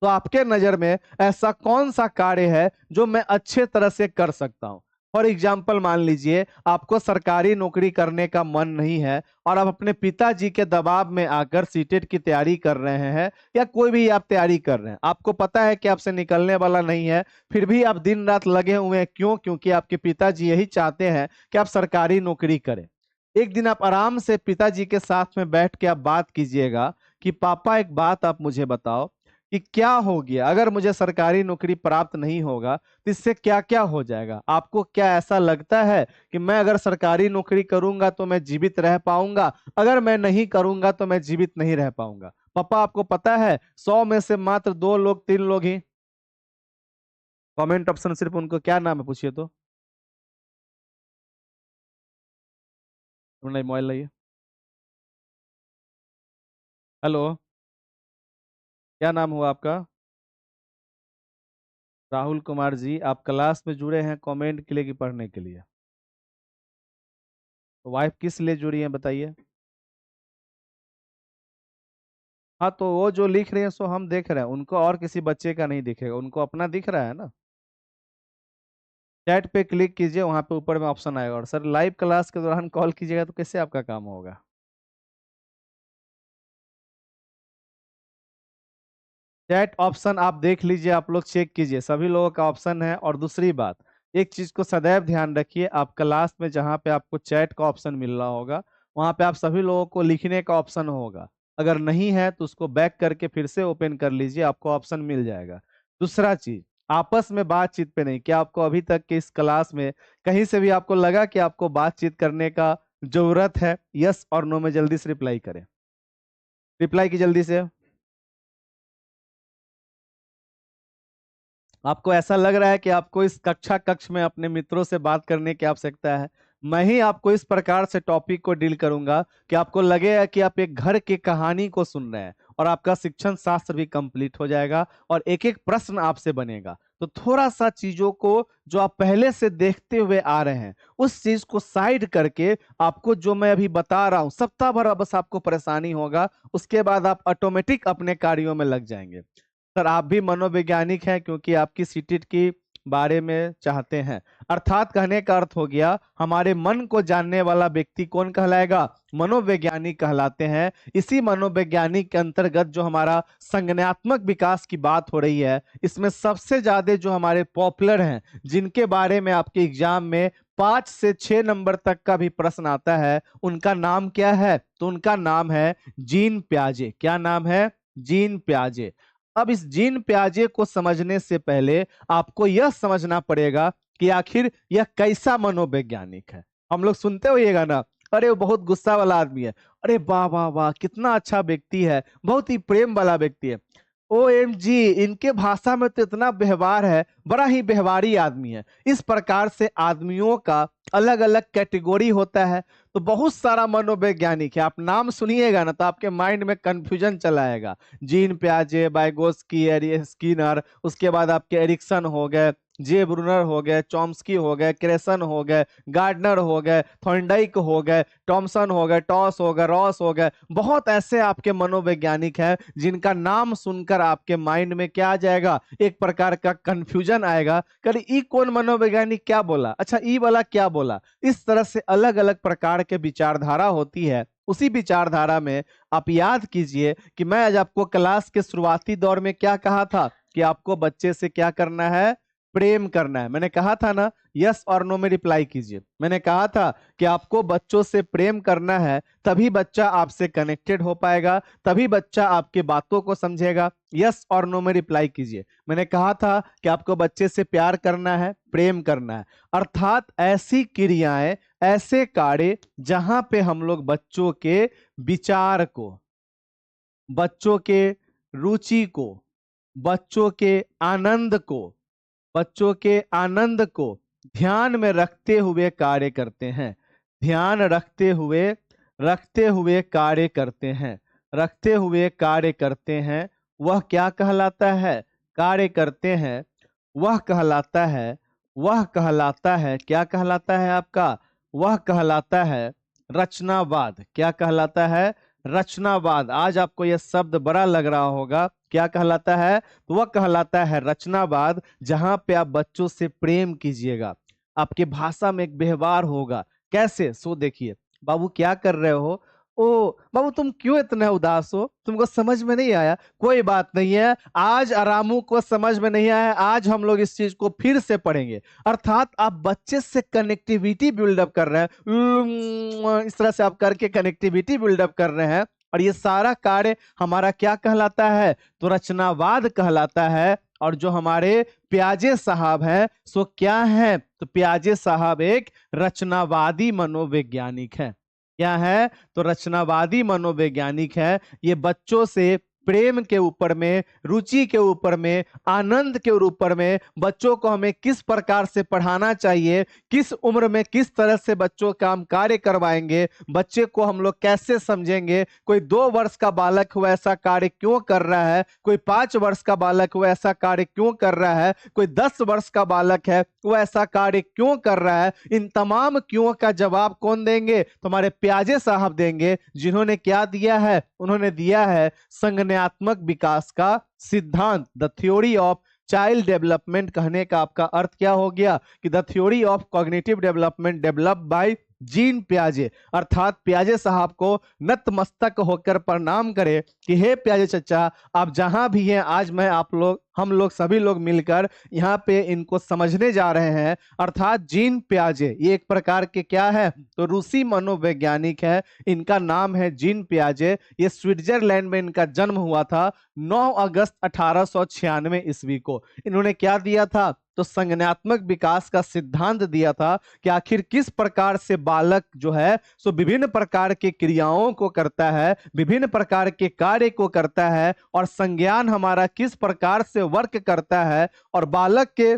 तो आपके नजर में ऐसा कौन सा कार्य है जो मैं अच्छे तरह से कर सकता हूं। फॉर एग्जाम्पल, मान लीजिए आपको सरकारी नौकरी करने का मन नहीं है और आप अपने पिताजी के दबाव में आकर सीटेट की तैयारी कर रहे हैं, या कोई भी आप तैयारी कर रहे हैं, आपको पता है कि आपसे निकलने वाला नहीं है, फिर भी आप दिन रात लगे हुए हैं। क्यों? क्योंकि आपके पिताजी यही चाहते हैं कि आप सरकारी नौकरी करें। एक दिन आप आराम से पिताजी के साथ में बैठ के आप बात कीजिएगा कि पापा एक बात आप मुझे बताओ कि क्या हो गया, अगर मुझे सरकारी नौकरी प्राप्त नहीं होगा तो इससे क्या क्या हो जाएगा। आपको क्या ऐसा लगता है कि मैं अगर सरकारी नौकरी करूंगा तो मैं जीवित रह पाऊंगा, अगर मैं नहीं करूंगा तो मैं जीवित नहीं रह पाऊंगा? पापा, आपको पता है 100 में से मात्र 2 लोग, 3 लोग ही कमेंट ऑप्शन, सिर्फ उनको क्या नाम है पूछिए तो। नहीं, मोबाइल लाइए। हेलो, क्या नाम हुआ आपका? राहुल कुमार जी, आप क्लास में जुड़े हैं कमेंट के लिए कि पढ़ने के लिए? तो वाइफ किस लिए जुड़ी है बताइए। हाँ, तो वो जो लिख रहे हैं सो हम देख रहे हैं, उनको और किसी बच्चे का नहीं दिखेगा, उनको अपना दिख रहा है ना। चैट पे क्लिक कीजिए, वहां पे ऊपर में ऑप्शन आएगा। और सर, लाइव क्लास के दौरान कॉल कीजिएगा तो कैसे आपका काम होगा? चैट ऑप्शन आप देख लीजिए, आप लोग चेक कीजिए, सभी लोगों का ऑप्शन है। और दूसरी बात, एक चीज को सदैव ध्यान रखिए, आप क्लास में जहाँ पे आपको चैट का ऑप्शन मिल रहा होगा, वहां पे आप सभी लोगों को लिखने का ऑप्शन होगा। अगर नहीं है तो उसको बैक करके फिर से ओपन कर लीजिए, आपको ऑप्शन मिल जाएगा। दूसरा चीज, आपस में बातचीत पे नहीं। क्या आपको अभी तक के इस क्लास में कहीं से भी आपको लगा कि आपको बातचीत करने का जरूरत है? यस और नो में जल्दी से रिप्लाई करें, रिप्लाई की जल्दी से। आपको ऐसा लग रहा है कि आपको इस कक्ष में अपने मित्रों से बात करने की आवश्यकता है? मैं ही आपको इस प्रकार से टॉपिक को डील करूंगा कि आपको लगेगा कि आप एक घर की कहानी को सुन रहे हैं, और आपका शिक्षण शास्त्र भी कंप्लीट हो जाएगा और एक एक प्रश्न आपसे बनेगा। तो थोड़ा सा चीजों को जो आप पहले से देखते हुए आ रहे हैं उस चीज को साइड करके आपको जो मैं अभी बता रहा हूं सप्ताह भर बस आपको परेशानी होगा, उसके बाद आप ऑटोमेटिक अपने कार्यों में लग जाएंगे। सर आप भी मनोवैज्ञानिक हैं क्योंकि आपकी सीटेट की बारे में चाहते हैं, अर्थात कहने का अर्थ हो गया हमारे मन को जानने वाला व्यक्ति कौन कहलाएगा? मनोवैज्ञानिक कहलाते हैं। इसी मनोवैज्ञानिक के अंतर्गत जो हमारा संज्ञानात्मक विकास की बात हो रही है, इसमें सबसे ज्यादा जो हमारे पॉपुलर हैं, जिनके बारे में आपके एग्जाम में 5 से 6 नंबर तक का भी प्रश्न आता है, उनका नाम क्या है? तो उनका नाम है जीन पियाजे। क्या नाम है? जीन पियाजे। अब इस जीन पियाजे को समझने से पहले आपको यह समझना पड़ेगा कि आखिर यह कैसा मनोवैज्ञानिक है। हम लोग सुनते होइएगा ना, अरे वो बहुत गुस्सा वाला आदमी है, अरे वाह वाह वाह कितना अच्छा व्यक्ति है, बहुत ही प्रेम वाला व्यक्ति है। OMG, इनके भाषा में तो इतना व्यवहार है, बड़ा ही व्यवहारी आदमी है। इस प्रकार से आदमियों का अलग अलग कैटेगरी होता है। तो बहुत सारा मनोवैज्ञानिक है, आप नाम सुनिएगा ना तो आपके माइंड में कंफ्यूजन चलाएगा। जीन पियाजे, वाइगोस्की, स्किनर, उसके बाद आपके एरिक्सन हो गए, जे ब्रूनर हो गए, चॉम्स्की हो गए, क्रेसन हो गए, गार्डनर हो गए, थॉर्नडाइक हो गए, टॉमसन हो गए, टॉस हो गए, रॉस हो गए। बहुत ऐसे आपके मनोवैज्ञानिक हैं जिनका नाम सुनकर आपके माइंड में क्या आ जाएगा? एक प्रकार का कंफ्यूजन आएगा, कल ई कौन मनोवैज्ञानिक क्या बोला, अच्छा ई वाला क्या बोला। इस तरह से अलग अलग प्रकार के विचारधारा होती है। उसी विचारधारा में आप याद कीजिए कि मैं आज आपको क्लास के शुरुआती दौर में क्या कहा था कि आपको बच्चे से क्या करना है? प्रेम करना है। मैंने कहा था ना, यस और नो में रिप्लाई कीजिए। मैंने कहा था कि आपको बच्चों से प्रेम करना है, तभी बच्चा आपसे कनेक्टेड हो पाएगा, तभी बच्चा आपके बातों को समझेगा। यस और नो में रिप्लाई कीजिए। मैंने कहा था कि आपको बच्चे से प्यार करना है, प्रेम करना है, अर्थात ऐसी क्रियाएं, ऐसे कार्य जहां पे हम लोग बच्चों के विचार को, बच्चों के रुचि को, बच्चों के आनंद को, बच्चों के आनंद को ध्यान में रखते हुए कार्य करते हैं। ध्यान रखते हुए कार्य करते हैं, रखते हुए कार्य करते हैं। वह क्या कहलाता है? कार्य करते हैं। वह कहलाता है, वह कहलाता है, क्या कहलाता है आपका? वह कहलाता है रचनावाद। क्या कहलाता है? रचनावाद। आज आपको यह शब्द बड़ा लग रहा होगा, क्या कहलाता है? तो वह कहलाता है रचनावाद, जहां पे आप बच्चों से प्रेम कीजिएगा, आपके भाषा में एक व्यवहार होगा। कैसे? सो देखिए, बाबू क्या कर रहे हो? ओ बाबू तुम क्यों इतने उदास हो? तुमको समझ में नहीं आया? कोई बात नहीं है, आज आरामू को समझ में नहीं आया, आज हम लोग इस चीज को फिर से पढ़ेंगे। अर्थात आप बच्चे से कनेक्टिविटी बिल्डअप कर रहे हैं, इस तरह से आप करके कनेक्टिविटी बिल्डअप कर रहे हैं, और ये सारा कार्य हमारा क्या कहलाता है? तो रचनावाद कहलाता है। और जो हमारे पियाजे साहब हैं सो क्या है? तो पियाजे साहब एक रचनावादी मनोवैज्ञानिक है। क्या है? तो रचनावादी मनोवैज्ञानिक है। ये बच्चों से प्रेम के ऊपर में, रुचि के ऊपर में, आनंद के ऊपर में, बच्चों को हमें किस प्रकार से पढ़ाना चाहिए, किस उम्र में किस तरह से बच्चों का हम कार्य करवाएंगे, बच्चे को हम लोग कैसे समझेंगे, कोई 2 वर्ष का बालक हुआ ऐसा कार्य क्यों कर रहा है, कोई 5 वर्ष का बालक हुआ ऐसा कार्य क्यों कर रहा है, कोई 10 वर्ष का बालक है वो ऐसा कार्य क्यों कर रहा है, इन तमाम क्यों का जवाब कौन देंगे? तुम्हारे पियाजे साहब देंगे, जिन्होंने क्या दिया है? उन्होंने दिया है संज्ञानात्मक विकास का सिद्धांत, the theory of child development. कहने का आपका अर्थ क्या हो गया कि the theory of cognitive development developed by Jean पियाजे। अर्थात पियाजे साहब को नतमस्तक होकर प्रणाम करें कि हे पियाजे चचा, आप जहां भी हैं, आज मैं आप लोग हम लोग सभी लोग मिलकर यहाँ पे इनको समझने जा रहे हैं। अर्थात जीन पियाजे ये एक प्रकार के क्या है, तो रूसी मनोवैज्ञानिक है। इनका नाम है जीन पियाजे। ये स्विट्जरलैंड में इनका जन्म हुआ था 9 अगस्त 1896 ईस्वी को। इन्होंने क्या दिया था, तो संज्ञानात्मक विकास का सिद्धांत दिया था कि आखिर किस प्रकार से बालक जो है सो विभिन्न प्रकार के क्रियाओं को करता है, विभिन्न प्रकार के कार्य को करता है, और संज्ञान हमारा किस प्रकार से वर्क करता है, और बालक के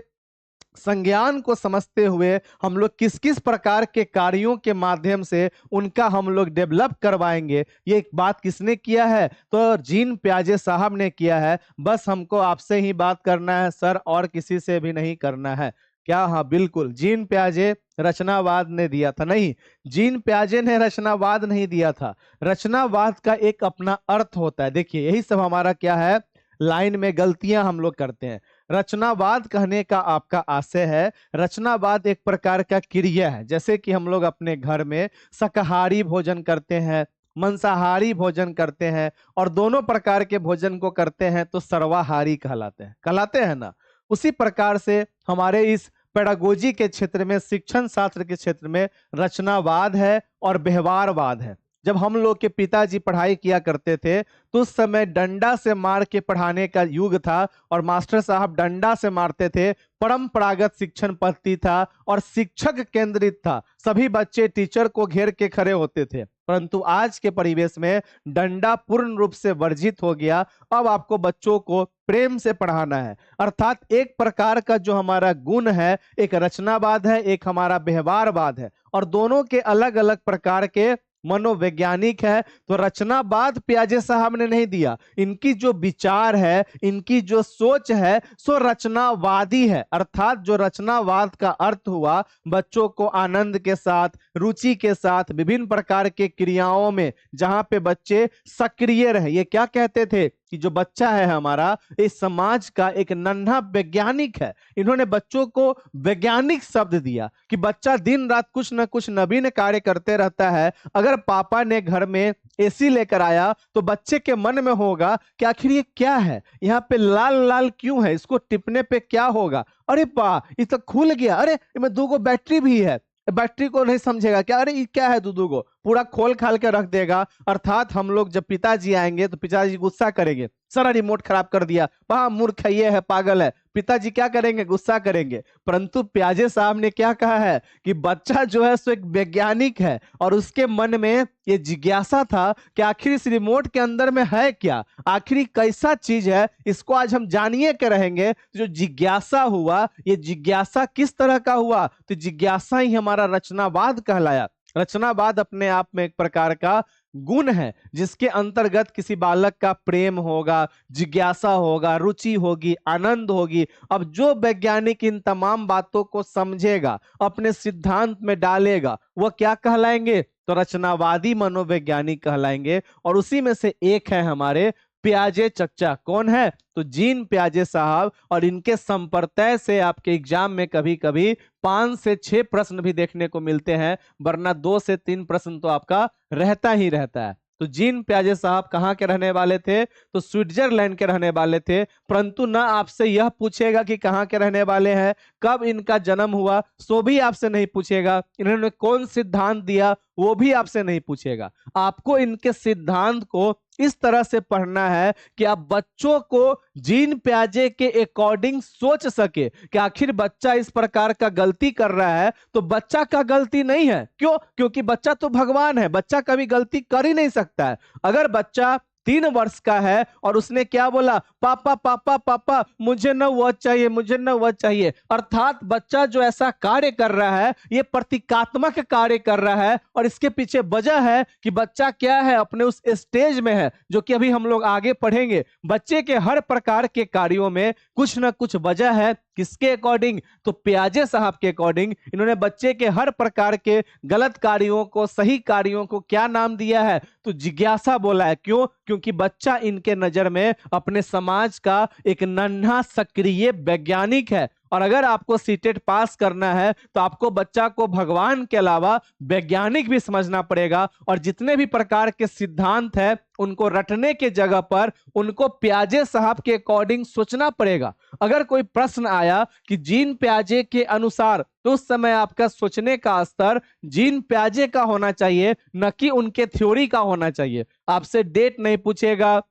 संज्ञान को समझते हुए हम लोग किस किस प्रकार के कार्यों के माध्यम से उनका हम लोग डेवलप करवाएंगे। ये एक बात किसने किया है, तो जीन पियाजे साहब ने किया है। बस हमको आपसे ही बात करना है सर, और किसी से भी नहीं करना है क्या? हाँ बिल्कुल, जीन पियाजे रचनावाद ने दिया था? नहीं, जीन पियाजे ने रचनावाद नहीं दिया था। रचनावाद का एक अपना अर्थ होता है। देखिए यही सब हमारा क्या है, लाइन में गलतियां हम लोग करते हैं। रचनावाद कहने का आपका आशय है, रचनावाद एक प्रकार का क्रिया है। जैसे कि हम लोग अपने घर में शाकाहारी भोजन करते हैं, मांसाहारी भोजन करते हैं, और दोनों प्रकार के भोजन को करते हैं तो सर्वाहारी कहलाते हैं ना। उसी प्रकार से हमारे इस पेडागोजी के क्षेत्र में, शिक्षण शास्त्र के क्षेत्र में रचनावाद है और व्यवहारवाद है। जब हम लोग के पिताजी पढ़ाई किया करते थे तो उस समय डंडा से मार के पढ़ाने का युग था, और मास्टर साहब डंडा से मारते थे। परंपरागत शिक्षण पद्धति था और शिक्षक केंद्रित था। सभी बच्चे टीचर को घेर के खड़े होते थे। परंतु आज के परिवेश में डंडा पूर्ण रूप से वर्जित हो गया। अब आपको बच्चों को प्रेम से पढ़ाना है। अर्थात एक प्रकार का जो हमारा गुण है, एक रचनावाद है, एक हमारा व्यवहारवाद है, और दोनों के अलग अलग प्रकार के मनोवैज्ञानिक है। तो रचनावाद पियाजे साहब ने नहीं दिया। इनकी जो विचार है, इनकी जो सोच है, सो रचनावादी है। अर्थात जो रचनावाद का अर्थ हुआ, बच्चों को आनंद के साथ, रुचि के साथ, विभिन्न प्रकार के क्रियाओं में जहां पे बच्चे सक्रिय रहे। ये क्या कहते थे कि जो बच्चा है हमारा इस समाज का एक नन्हा वैज्ञानिक है। इन्होंने बच्चों को वैज्ञानिक शब्द दिया कि बच्चा दिन रात कुछ ना कुछ नवीन कार्य करते रहता है। अगर पापा ने घर में एसी लेकर आया तो बच्चे के मन में होगा कि आखिर ये क्या है, यहाँ पे लाल लाल क्यों है, इसको टिपने पे क्या होगा, अरे वाह ये तो खुल गया, अरे इसमें 2 बैटरी भी है। बैटरी को नहीं समझेगा क्या, अरे ये क्या है, 2 को पूरा खोल खाल के रख देगा। अर्थात हम लोग जब पिताजी आएंगे तो पिताजी गुस्सा करेंगे, सारा रिमोट खराब कर दिया, वहां मूर्ख है, ये है, पागल है। पिताजी क्या करेंगे, गुस्सा करेंगे। परंतु पियाजे साहब ने क्या कहा है कि बच्चा जो है सो एक वैज्ञानिक है, और उसके मन में ये जिज्ञासा था कि आखिर इस रिमोट के अंदर में है क्या, आखिर कैसा चीज है, इसको आज हम जानिए के रहेंगे। जो जिज्ञासा हुआ, ये जिज्ञासा किस तरह का हुआ, तो जिज्ञासा ही हमारा रचनावाद कहलाया। रचनावाद अपने आप में एक प्रकार का गुण है जिसके अंतर्गत किसी बालक का प्रेम होगा, जिज्ञासा होगा, रुचि होगी, आनंद होगी। अब जो वैज्ञानिक इन तमाम बातों को समझेगा, अपने सिद्धांत में डालेगा, वह क्या कहलाएंगे, तो रचनावादी मनोवैज्ञानिक कहलाएंगे। और उसी में से एक है हमारे पियाजे चच्चा। कौन है, तो जीन पियाजे साहब। और इनके संप्रत्यय से आपके एग्जाम में कभी कभी 5 से 6 प्रश्न भी देखने को मिलते हैं, वरना 2 से 3 प्रश्न तो आपका रहता ही रहता है। तो जीन पियाजे साहब कहाँ के रहने वाले थे, तो स्विट्जरलैंड के रहने वाले थे। परंतु ना आपसे यह पूछेगा कि कहाँ के रहने वाले हैं, कब इनका जन्म हुआ, सो भी आपसे नहीं पूछेगा। इन्होंने कौन सिद्धांत दिया, वो भी आपसे नहीं पूछेगा। आपको इनके सिद्धांत को इस तरह से पढ़ना है कि आप बच्चों को जीन पियाजे के अकॉर्डिंग सोच सके कि आखिर बच्चा इस प्रकार का गलती कर रहा है तो बच्चा का गलती नहीं है। क्यों? क्योंकि बच्चा तो भगवान है, बच्चा कभी गलती कर ही नहीं सकता है। अगर बच्चा 3 वर्ष का है और उसने क्या बोला, पापा पापा पापा मुझे न वह चाहिए, मुझे न वह चाहिए, अर्थात बच्चा जो ऐसा कार्य कर रहा है ये प्रतीकात्मक कार्य कर रहा है। और इसके पीछे वजह है कि बच्चा क्या है, अपने उस स्टेज में है जो कि अभी हम लोग आगे पढ़ेंगे। बच्चे के हर प्रकार के कार्यों में कुछ ना कुछ वजह है। किसके अकॉर्डिंग, तो पियाजे साहब के अकॉर्डिंग। इन्होंने बच्चे के हर प्रकार के गलत कार्यों को, सही कार्यों को क्या नाम दिया है, तो जिज्ञासा बोला है। क्यों? क्योंकि बच्चा इनके नजर में अपने समाज का एक नन्हा सक्रिय वैज्ञानिक है। और अगर आपको सीटेट पास करना है तो आपको बच्चा को भगवान के अलावा वैज्ञानिक भी समझना पड़ेगा, और जितने भी प्रकार के सिद्धांत है उनको रटने के जगह पर उनको प्याजे साहब के अकॉर्डिंग सोचना पड़ेगा। अगर कोई प्रश्न आया कि जीन प्याजे के अनुसार, तो उस समय आपका सोचने का स्तर जीन प्याजे का होना चाहिए, न कि उनके थ्योरी का होना चाहिए। आपसे डेट नहीं पूछेगा,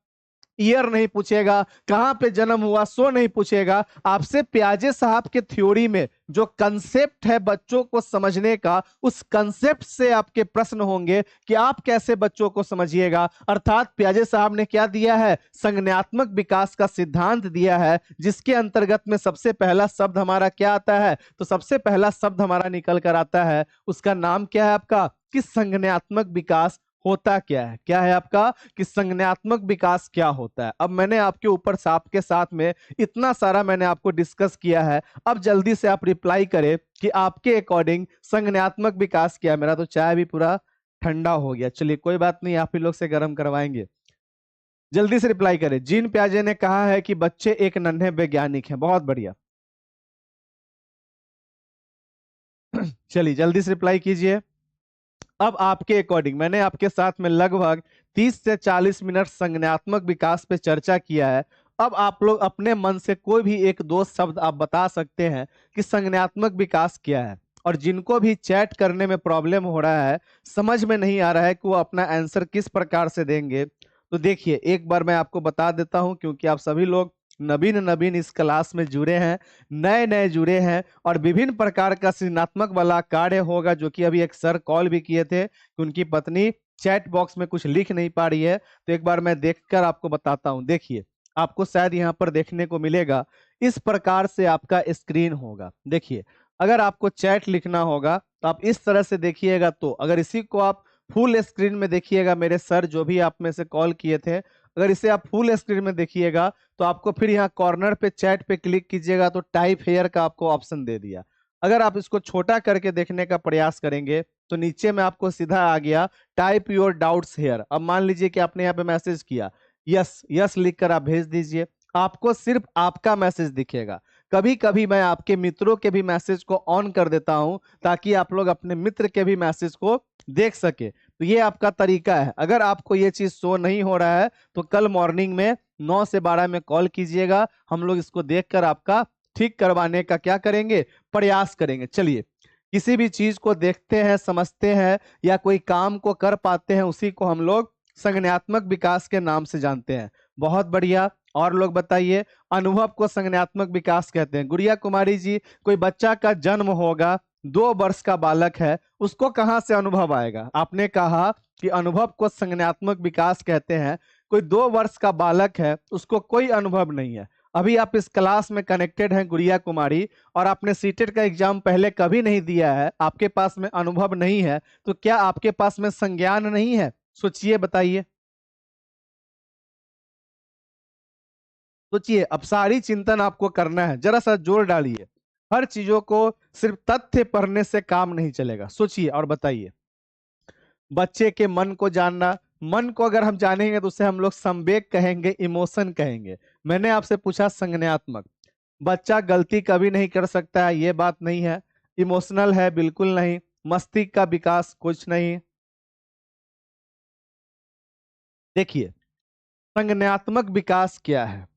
ईयर नहीं पूछेगा, कहां पे जन्म हुआ सो नहीं पूछेगा। आपसे प्याजे साहब के थ्योरी में जो कंसेप्ट है बच्चों को समझने का, उस कंसेप्ट से आपके प्रश्न होंगे कि आप कैसे बच्चों को समझिएगा। अर्थात प्याजे साहब ने क्या दिया है, संज्ञानात्मक विकास का सिद्धांत दिया है, जिसके अंतर्गत में सबसे पहला शब्द हमारा क्या आता है, तो सबसे पहला शब्द हमारा निकल कर आता है, उसका नाम क्या है आपका, कि संज्ञानात्मक विकास होता क्या है। क्या है आपका, कि संज्ञानात्मक विकास क्या होता है। अब मैंने आपके ऊपर साथ के साथ में इतना सारा मैंने आपको डिस्कस किया है, अब जल्दी से आप रिप्लाई करें कि आपके अकॉर्डिंग संज्ञानात्मक विकास क्या है। मेरा तो चाय भी पूरा ठंडा हो गया, चलिए कोई बात नहीं, आप ही लोग से गर्म करवाएंगे। जल्दी से रिप्लाई करें। जीन प्याजे ने कहा है कि बच्चे एक नन्हे वैज्ञानिक हैं, बहुत बढ़िया। चलिए जल्दी से रिप्लाई कीजिए। अब आपके अकॉर्डिंग मैंने आपके साथ में लगभग 30 से 40 मिनट संज्ञानात्मक विकास पे चर्चा किया है। अब आप लोग अपने मन से कोई भी एक दो शब्द आप बता सकते हैं कि संज्ञानात्मक विकास क्या है। और जिनको भी चैट करने में प्रॉब्लम हो रहा है, समझ में नहीं आ रहा है कि वो अपना आंसर किस प्रकार से देंगे, तो देखिए एक बार मैं आपको बता देता हूं, क्योंकि आप सभी लोग नवीन नवीन इस क्लास में जुड़े हैं, नए नए जुड़े हैं, और विभिन्न प्रकार का सृजनात्मक वाला कार्य होगा, जो कि अभी एक सर कॉल भी किए थे कि उनकी पत्नी चैट बॉक्स में कुछ लिख नहीं पा रही है। तो एक बार मैं देखकर आपको बताता हूं। देखिए आपको शायद यहाँ पर देखने को मिलेगा, इस प्रकार से आपका स्क्रीन होगा। देखिए अगर आपको चैट लिखना होगा तो आप इस तरह से देखिएगा, तो अगर इसी को आप फुल स्क्रीन में देखिएगा, मेरे सर जो भी आप में से कॉल किए थे, अगर इसे आप फुल स्क्रीन में देखिएगा तो आपको फिर यहाँ कॉर्नर पे चैट पे क्लिक कीजिएगा तो टाइप हेयर का आपको ऑप्शन दे दिया। अगर आप इसको छोटा करके देखने का प्रयास करेंगे तो नीचे में आपको सीधा आ गया टाइप योर डाउट्स हेयर। अब मान लीजिए कि आपने यहाँ पे मैसेज किया, यस यस लिखकर आप भेज दीजिए, आपको सिर्फ आपका मैसेज दिखेगा। कभी कभी मैं आपके मित्रों के भी मैसेज को ऑन कर देता हूं ताकि आप लोग अपने मित्र के भी मैसेज को देख सके। तो ये आपका तरीका है। अगर आपको ये चीज शो नहीं हो रहा है तो कल मॉर्निंग में 9 से 12 में कॉल कीजिएगा, हम लोग इसको देखकर आपका ठीक करवाने का क्या करेंगे, प्रयास करेंगे। चलिए किसी भी चीज को देखते हैं, समझते हैं, या कोई काम को कर पाते हैं, उसी को हम लोग संज्ञानात्मक विकास के नाम से जानते हैं। बहुत बढ़िया। और लोग बताइए, अनुभव को संज्ञानात्मक विकास कहते हैं। गुड़िया कुमारी जी, कोई बच्चा का जन्म होगा, 2 वर्ष का बालक है, उसको कहां से अनुभव आएगा? आपने कहा कि अनुभव को संज्ञानात्मक विकास कहते हैं। कोई 2 वर्ष का बालक है, उसको कोई अनुभव नहीं है। अभी आप इस क्लास में कनेक्टेड हैं गुड़िया कुमारी, और आपने सीटेट का एग्जाम पहले कभी नहीं दिया है, आपके पास में अनुभव नहीं है, तो क्या आपके पास में संज्ञान नहीं है? सोचिए, बताइए, सोचिए। अब सारी चिंतन आपको करना है, जरा सा जोर डालिए। हर चीजों को सिर्फ तथ्य पढ़ने से काम नहीं चलेगा। सोचिए और बताइए। बच्चे के मन को जानना, मन को अगर हम जानेंगे तो उसे हम लोग संवेग कहेंगे, इमोशन कहेंगे। मैंने आपसे पूछा संज्ञानात्मक, बच्चा गलती कभी नहीं कर सकता है, ये बात नहीं है। इमोशनल है, बिल्कुल नहीं। मस्तिष्क का विकास, कुछ नहीं। देखिए संज्ञानात्मक विकास क्या है,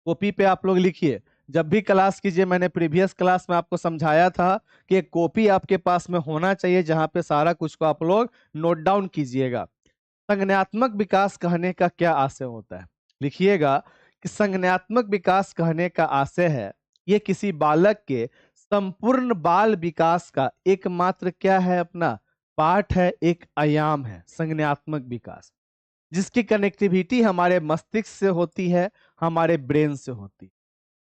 कॉपी पे आप लोग लिखिए। जब भी क्लास कीजिए, मैंने प्रीवियस क्लास में आपको समझाया था कि एक कॉपी आपके पास में होना चाहिए, जहां पे सारा कुछ को आप लोग नोट डाउन कीजिएगा। संज्ञानात्मक विकास कहने का क्या आशय होता है, लिखिएगा कि संज्ञानात्मक विकास कहने का आशय है, ये किसी बालक के संपूर्ण बाल विकास का एकमात्र क्या है, अपना पार्ट है, एक आयाम है संज्ञानात्मक विकास, जिसकी कनेक्टिविटी हमारे मस्तिष्क से होती है, हमारे ब्रेन से होती है।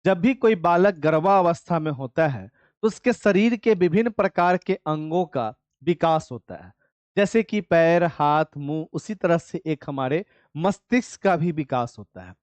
जब भी कोई बालक गर्भावस्था में होता है तो उसके शरीर के विभिन्न प्रकार के अंगों का विकास होता है, जैसे कि पैर, हाथ, मुंह। उसी तरह से एक हमारे मस्तिष्क का भी विकास होता है।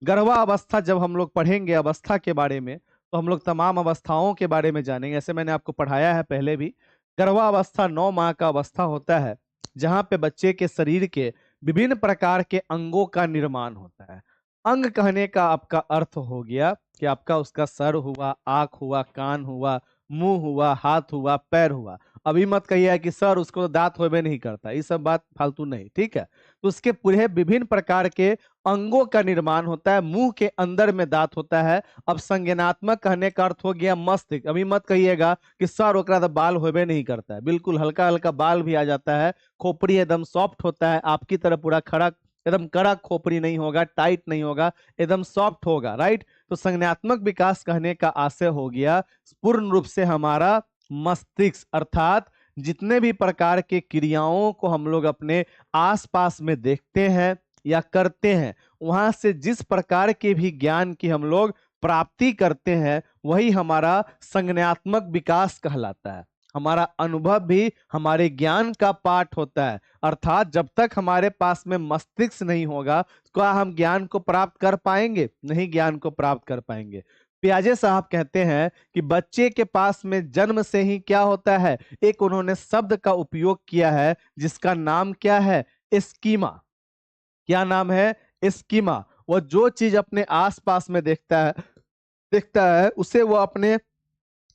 गर्भावस्था जब हम लोग पढ़ेंगे अवस्था के बारे में, तो हम लोग तमाम अवस्थाओं के बारे में जानेंगे। ऐसे मैंने आपको पढ़ाया है पहले भी। गर्भावस्था 9 माह का अवस्था होता है, जहां पे बच्चे के शरीर के विभिन्न प्रकार के अंगों का निर्माण होता है। अंग कहने का आपका अर्थ हो गया कि आपका उसका सर हुआ, आंख हुआ, कान हुआ, मुंह हुआ, हाथ हुआ, पैर हुआ। अभी मत कहिए कि सर उसको तो दांत होबे नहीं करता, ये सब बात फालतू नहीं, ठीक है। तो उसके पूरे विभिन्न प्रकार के अंगों का निर्माण होता है, मुंह के अंदर में दांत होता है। अब संज्ञानात्मक कहने का अर्थ हो गया मस्तिष्क। अभी मत कहिएगा कि सर ओकरा तो बाल होबे नहीं करता है, बिल्कुल हल्का हल्का बाल भी आ जाता है, खोपड़ी एकदम सॉफ्ट होता है, आपकी तरह पूरा खड़ा एकदम कड़ा खोपड़ी नहीं होगा, टाइट नहीं होगा, एकदम सॉफ्ट होगा, राइट। तो संज्ञानात्मक विकास कहने का आशय हो गया पूर्ण रूप से हमारा मस्तिष्क, अर्थात जितने भी प्रकार के क्रियाओं को हम लोग अपने आसपास में देखते हैं या करते हैं, वहां से जिस प्रकार के भी ज्ञान की हम लोग प्राप्ति करते हैं, वही हमारा संज्ञानात्मक विकास कहलाता है। हमारा अनुभव भी हमारे ज्ञान का पार्ट होता है। अर्थात जब तक हमारे पास में मस्तिष्क नहीं होगा, क्या हम ज्ञान को प्राप्त कर पाएंगे? नहीं, ज्ञान को प्राप्त कर पाएंगे। पियाजे साहब कहते हैं कि बच्चे के पास में जन्म से ही क्या होता है, एक उन्होंने शब्द का उपयोग किया है जिसका नाम क्या है? स्कीमा। क्या नाम है? स्कीमा। वो जो चीज अपने आसपास में देखता है उसे वो अपने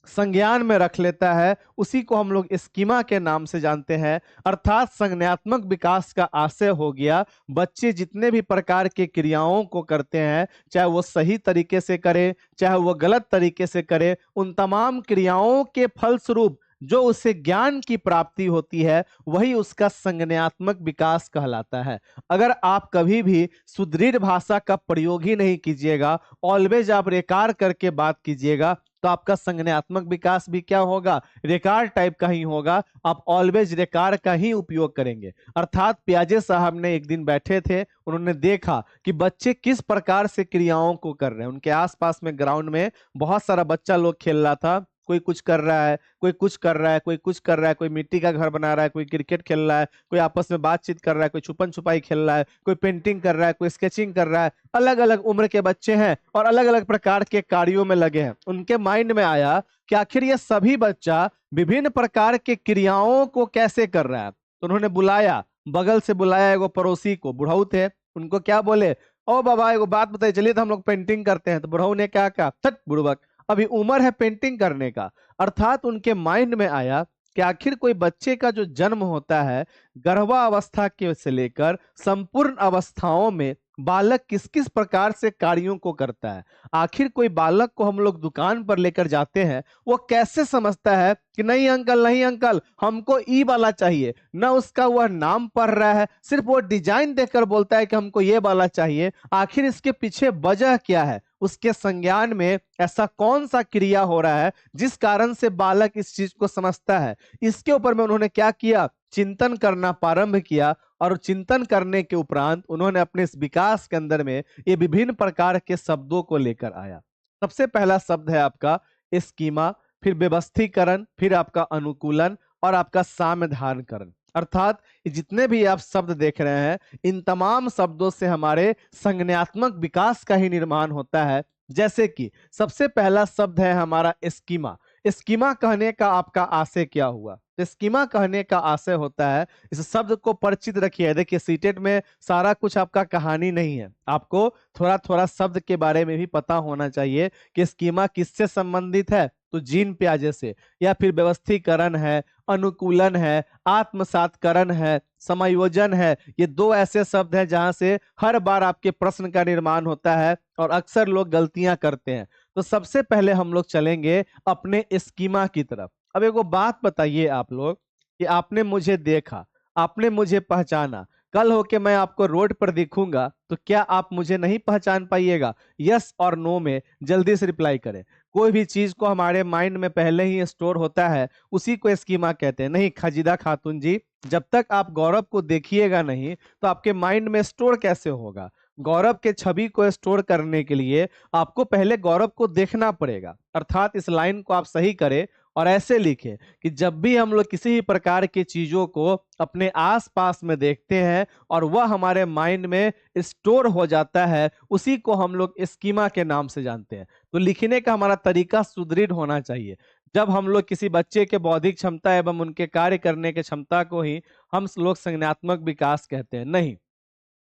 संज्ञान में रख लेता है, उसी को हम लोग स्कीमा के नाम से जानते हैं। अर्थात संज्ञानात्मक विकास का आशय हो गया बच्चे जितने भी प्रकार के क्रियाओं को करते हैं, चाहे वो सही तरीके से करे चाहे वो गलत तरीके से करे, उन तमाम क्रियाओं के फलस्वरूप जो उसे ज्ञान की प्राप्ति होती है, वही उसका संज्ञानात्मक विकास कहलाता है। अगर आप कभी भी सुदृढ़ भाषा का प्रयोग ही नहीं कीजिएगा, ऑलवेज आप रेकार करके बात कीजिएगा, तो आपका संज्ञानात्मक विकास भी क्या होगा? रेकार टाइप का ही होगा। आप ऑलवेज रेकार का ही उपयोग करेंगे। अर्थात पियाजे साहब ने एक दिन बैठे थे, उन्होंने देखा कि बच्चे किस प्रकार से क्रियाओं को कर रहे हैं। उनके आसपास में ग्राउंड में बहुत सारा बच्चा लोग खेल रहा था, कोई कुछ कर रहा है, कोई कुछ कर रहा है, कोई कुछ कर रहा है, कोई मिट्टी का घर बना रहा है, कोई क्रिकेट खेल रहा है, कोई आपस में बातचीत कर रहा है, कोई छुपन छुपाई खेल रहा है, कोई पेंटिंग कर रहा है, कोई स्केचिंग कर रहा है। अलग अलग उम्र के बच्चे हैं और अलग अलग प्रकार के कार्यों में लगे हैं। उनके माइंड में आया कि आखिर ये सभी बच्चा विभिन्न प्रकार के क्रियाओं को कैसे कर रहा है। तो उन्होंने बुलाया, बगल से बुलाया एगो पड़ोसी को, बुढ़ऊ थे। उनको क्या बोले, ओ बाबा एगो बात बताइए, चलिए तो हम लोग पेंटिंग करते हैं। तो बुढ़ऊ ने क्या कहा, छट बुड़बक, अभी उम्र है पेंटिंग करने का। अर्थात उनके माइंड में आया कि आखिर कोई बच्चे का जो जन्म होता है, गर्भावस्था के से लेकर संपूर्ण अवस्थाओं में बालक किस किस प्रकार से कार्यों को करता है। आखिर कोई बालक को हम लोग दुकान पर लेकर जाते हैं, वो कैसे समझता है कि नहीं अंकल, नहीं अंकल, हमको ई वाला चाहिए, ना उसका वह नाम पढ़ रहा है, सिर्फ वो डिजाइन देखकर बोलता है कि हमको ये वाला चाहिए। आखिर इसके पीछे वजह क्या है? उसके संज्ञान में ऐसा कौन सा क्रिया हो रहा है जिस कारण से बालक इस चीज को समझता है? इसके ऊपर में उन्होंने क्या किया, चिंतन करना प्रारंभ किया। और चिंतन करने के उपरांत उन्होंने अपने इस विकास के अंदर में ये विभिन्न प्रकार के शब्दों को लेकर आया। सबसे पहला शब्द है आपका स्कीमा, फिर व्यवस्थीकरण, फिर आपका अनुकूलन और आपका साम्यधारणकरण। अर्थात जितने भी आप शब्द देख रहे हैं, इन तमाम शब्दों से हमारे संज्ञानात्मक विकास का ही निर्माण होता है। जैसे कि सबसे पहला शब्द है हमारा स्कीमा। स्कीमा कहने का आपका आशय क्या हुआ? तो स्कीमा कहने का आशय होता है, इस शब्द को परिचित रखिए। देखिए सीटेट में सारा कुछ आपका कहानी नहीं है, आपको थोड़ा थोड़ा शब्द के बारे में भी पता होना चाहिए कि स्कीमा किससे संबंधित है। तो जीन प्याजे से, या फिर व्यवस्थीकरण है, अनुकूलन है, आत्मसातकरण है, समायोजन है। ये दो ऐसे शब्द हैं जहां से हर बार आपके प्रश्न का निर्माण होता है और अक्सर लोग गलतियां करते हैं। तो सबसे पहले हम लोग चलेंगे अपने स्कीमा की तरफ। अब एगो बात बताइए आप लोग कि आपने मुझे देखा, आपने मुझे पहचाना, कल होके मैं आपको रोड पर दिखूंगा तो क्या आप मुझे नहीं पहचान पाइएगा? यस और नो में जल्दी से रिप्लाई करें। कोई भी चीज को हमारे माइंड में पहले ही स्टोर होता है, उसी को स्कीमा कहते हैं। नहीं खजीदा खातून जी, जब तक आप गौरव को देखिएगा नहीं तो आपके माइंड में स्टोर कैसे होगा? गौरव के छवि को स्टोर करने के लिए आपको पहले गौरव को देखना पड़ेगा। अर्थात इस लाइन को आप सही करें और ऐसे लिखें कि जब भी हम लोग किसी भी प्रकार की चीजों को अपने आसपास में देखते हैं और वह हमारे माइंड में स्टोर हो जाता है, उसी को हम लोग स्कीमा के नाम से जानते हैं। तो लिखने का हमारा तरीका सुदृढ़ होना चाहिए। जब हम लोग किसी बच्चे के बौद्धिक क्षमता एवं उनके कार्य करने की क्षमता को ही हम लोग संज्ञानात्मक विकास कहते हैं, नहीं,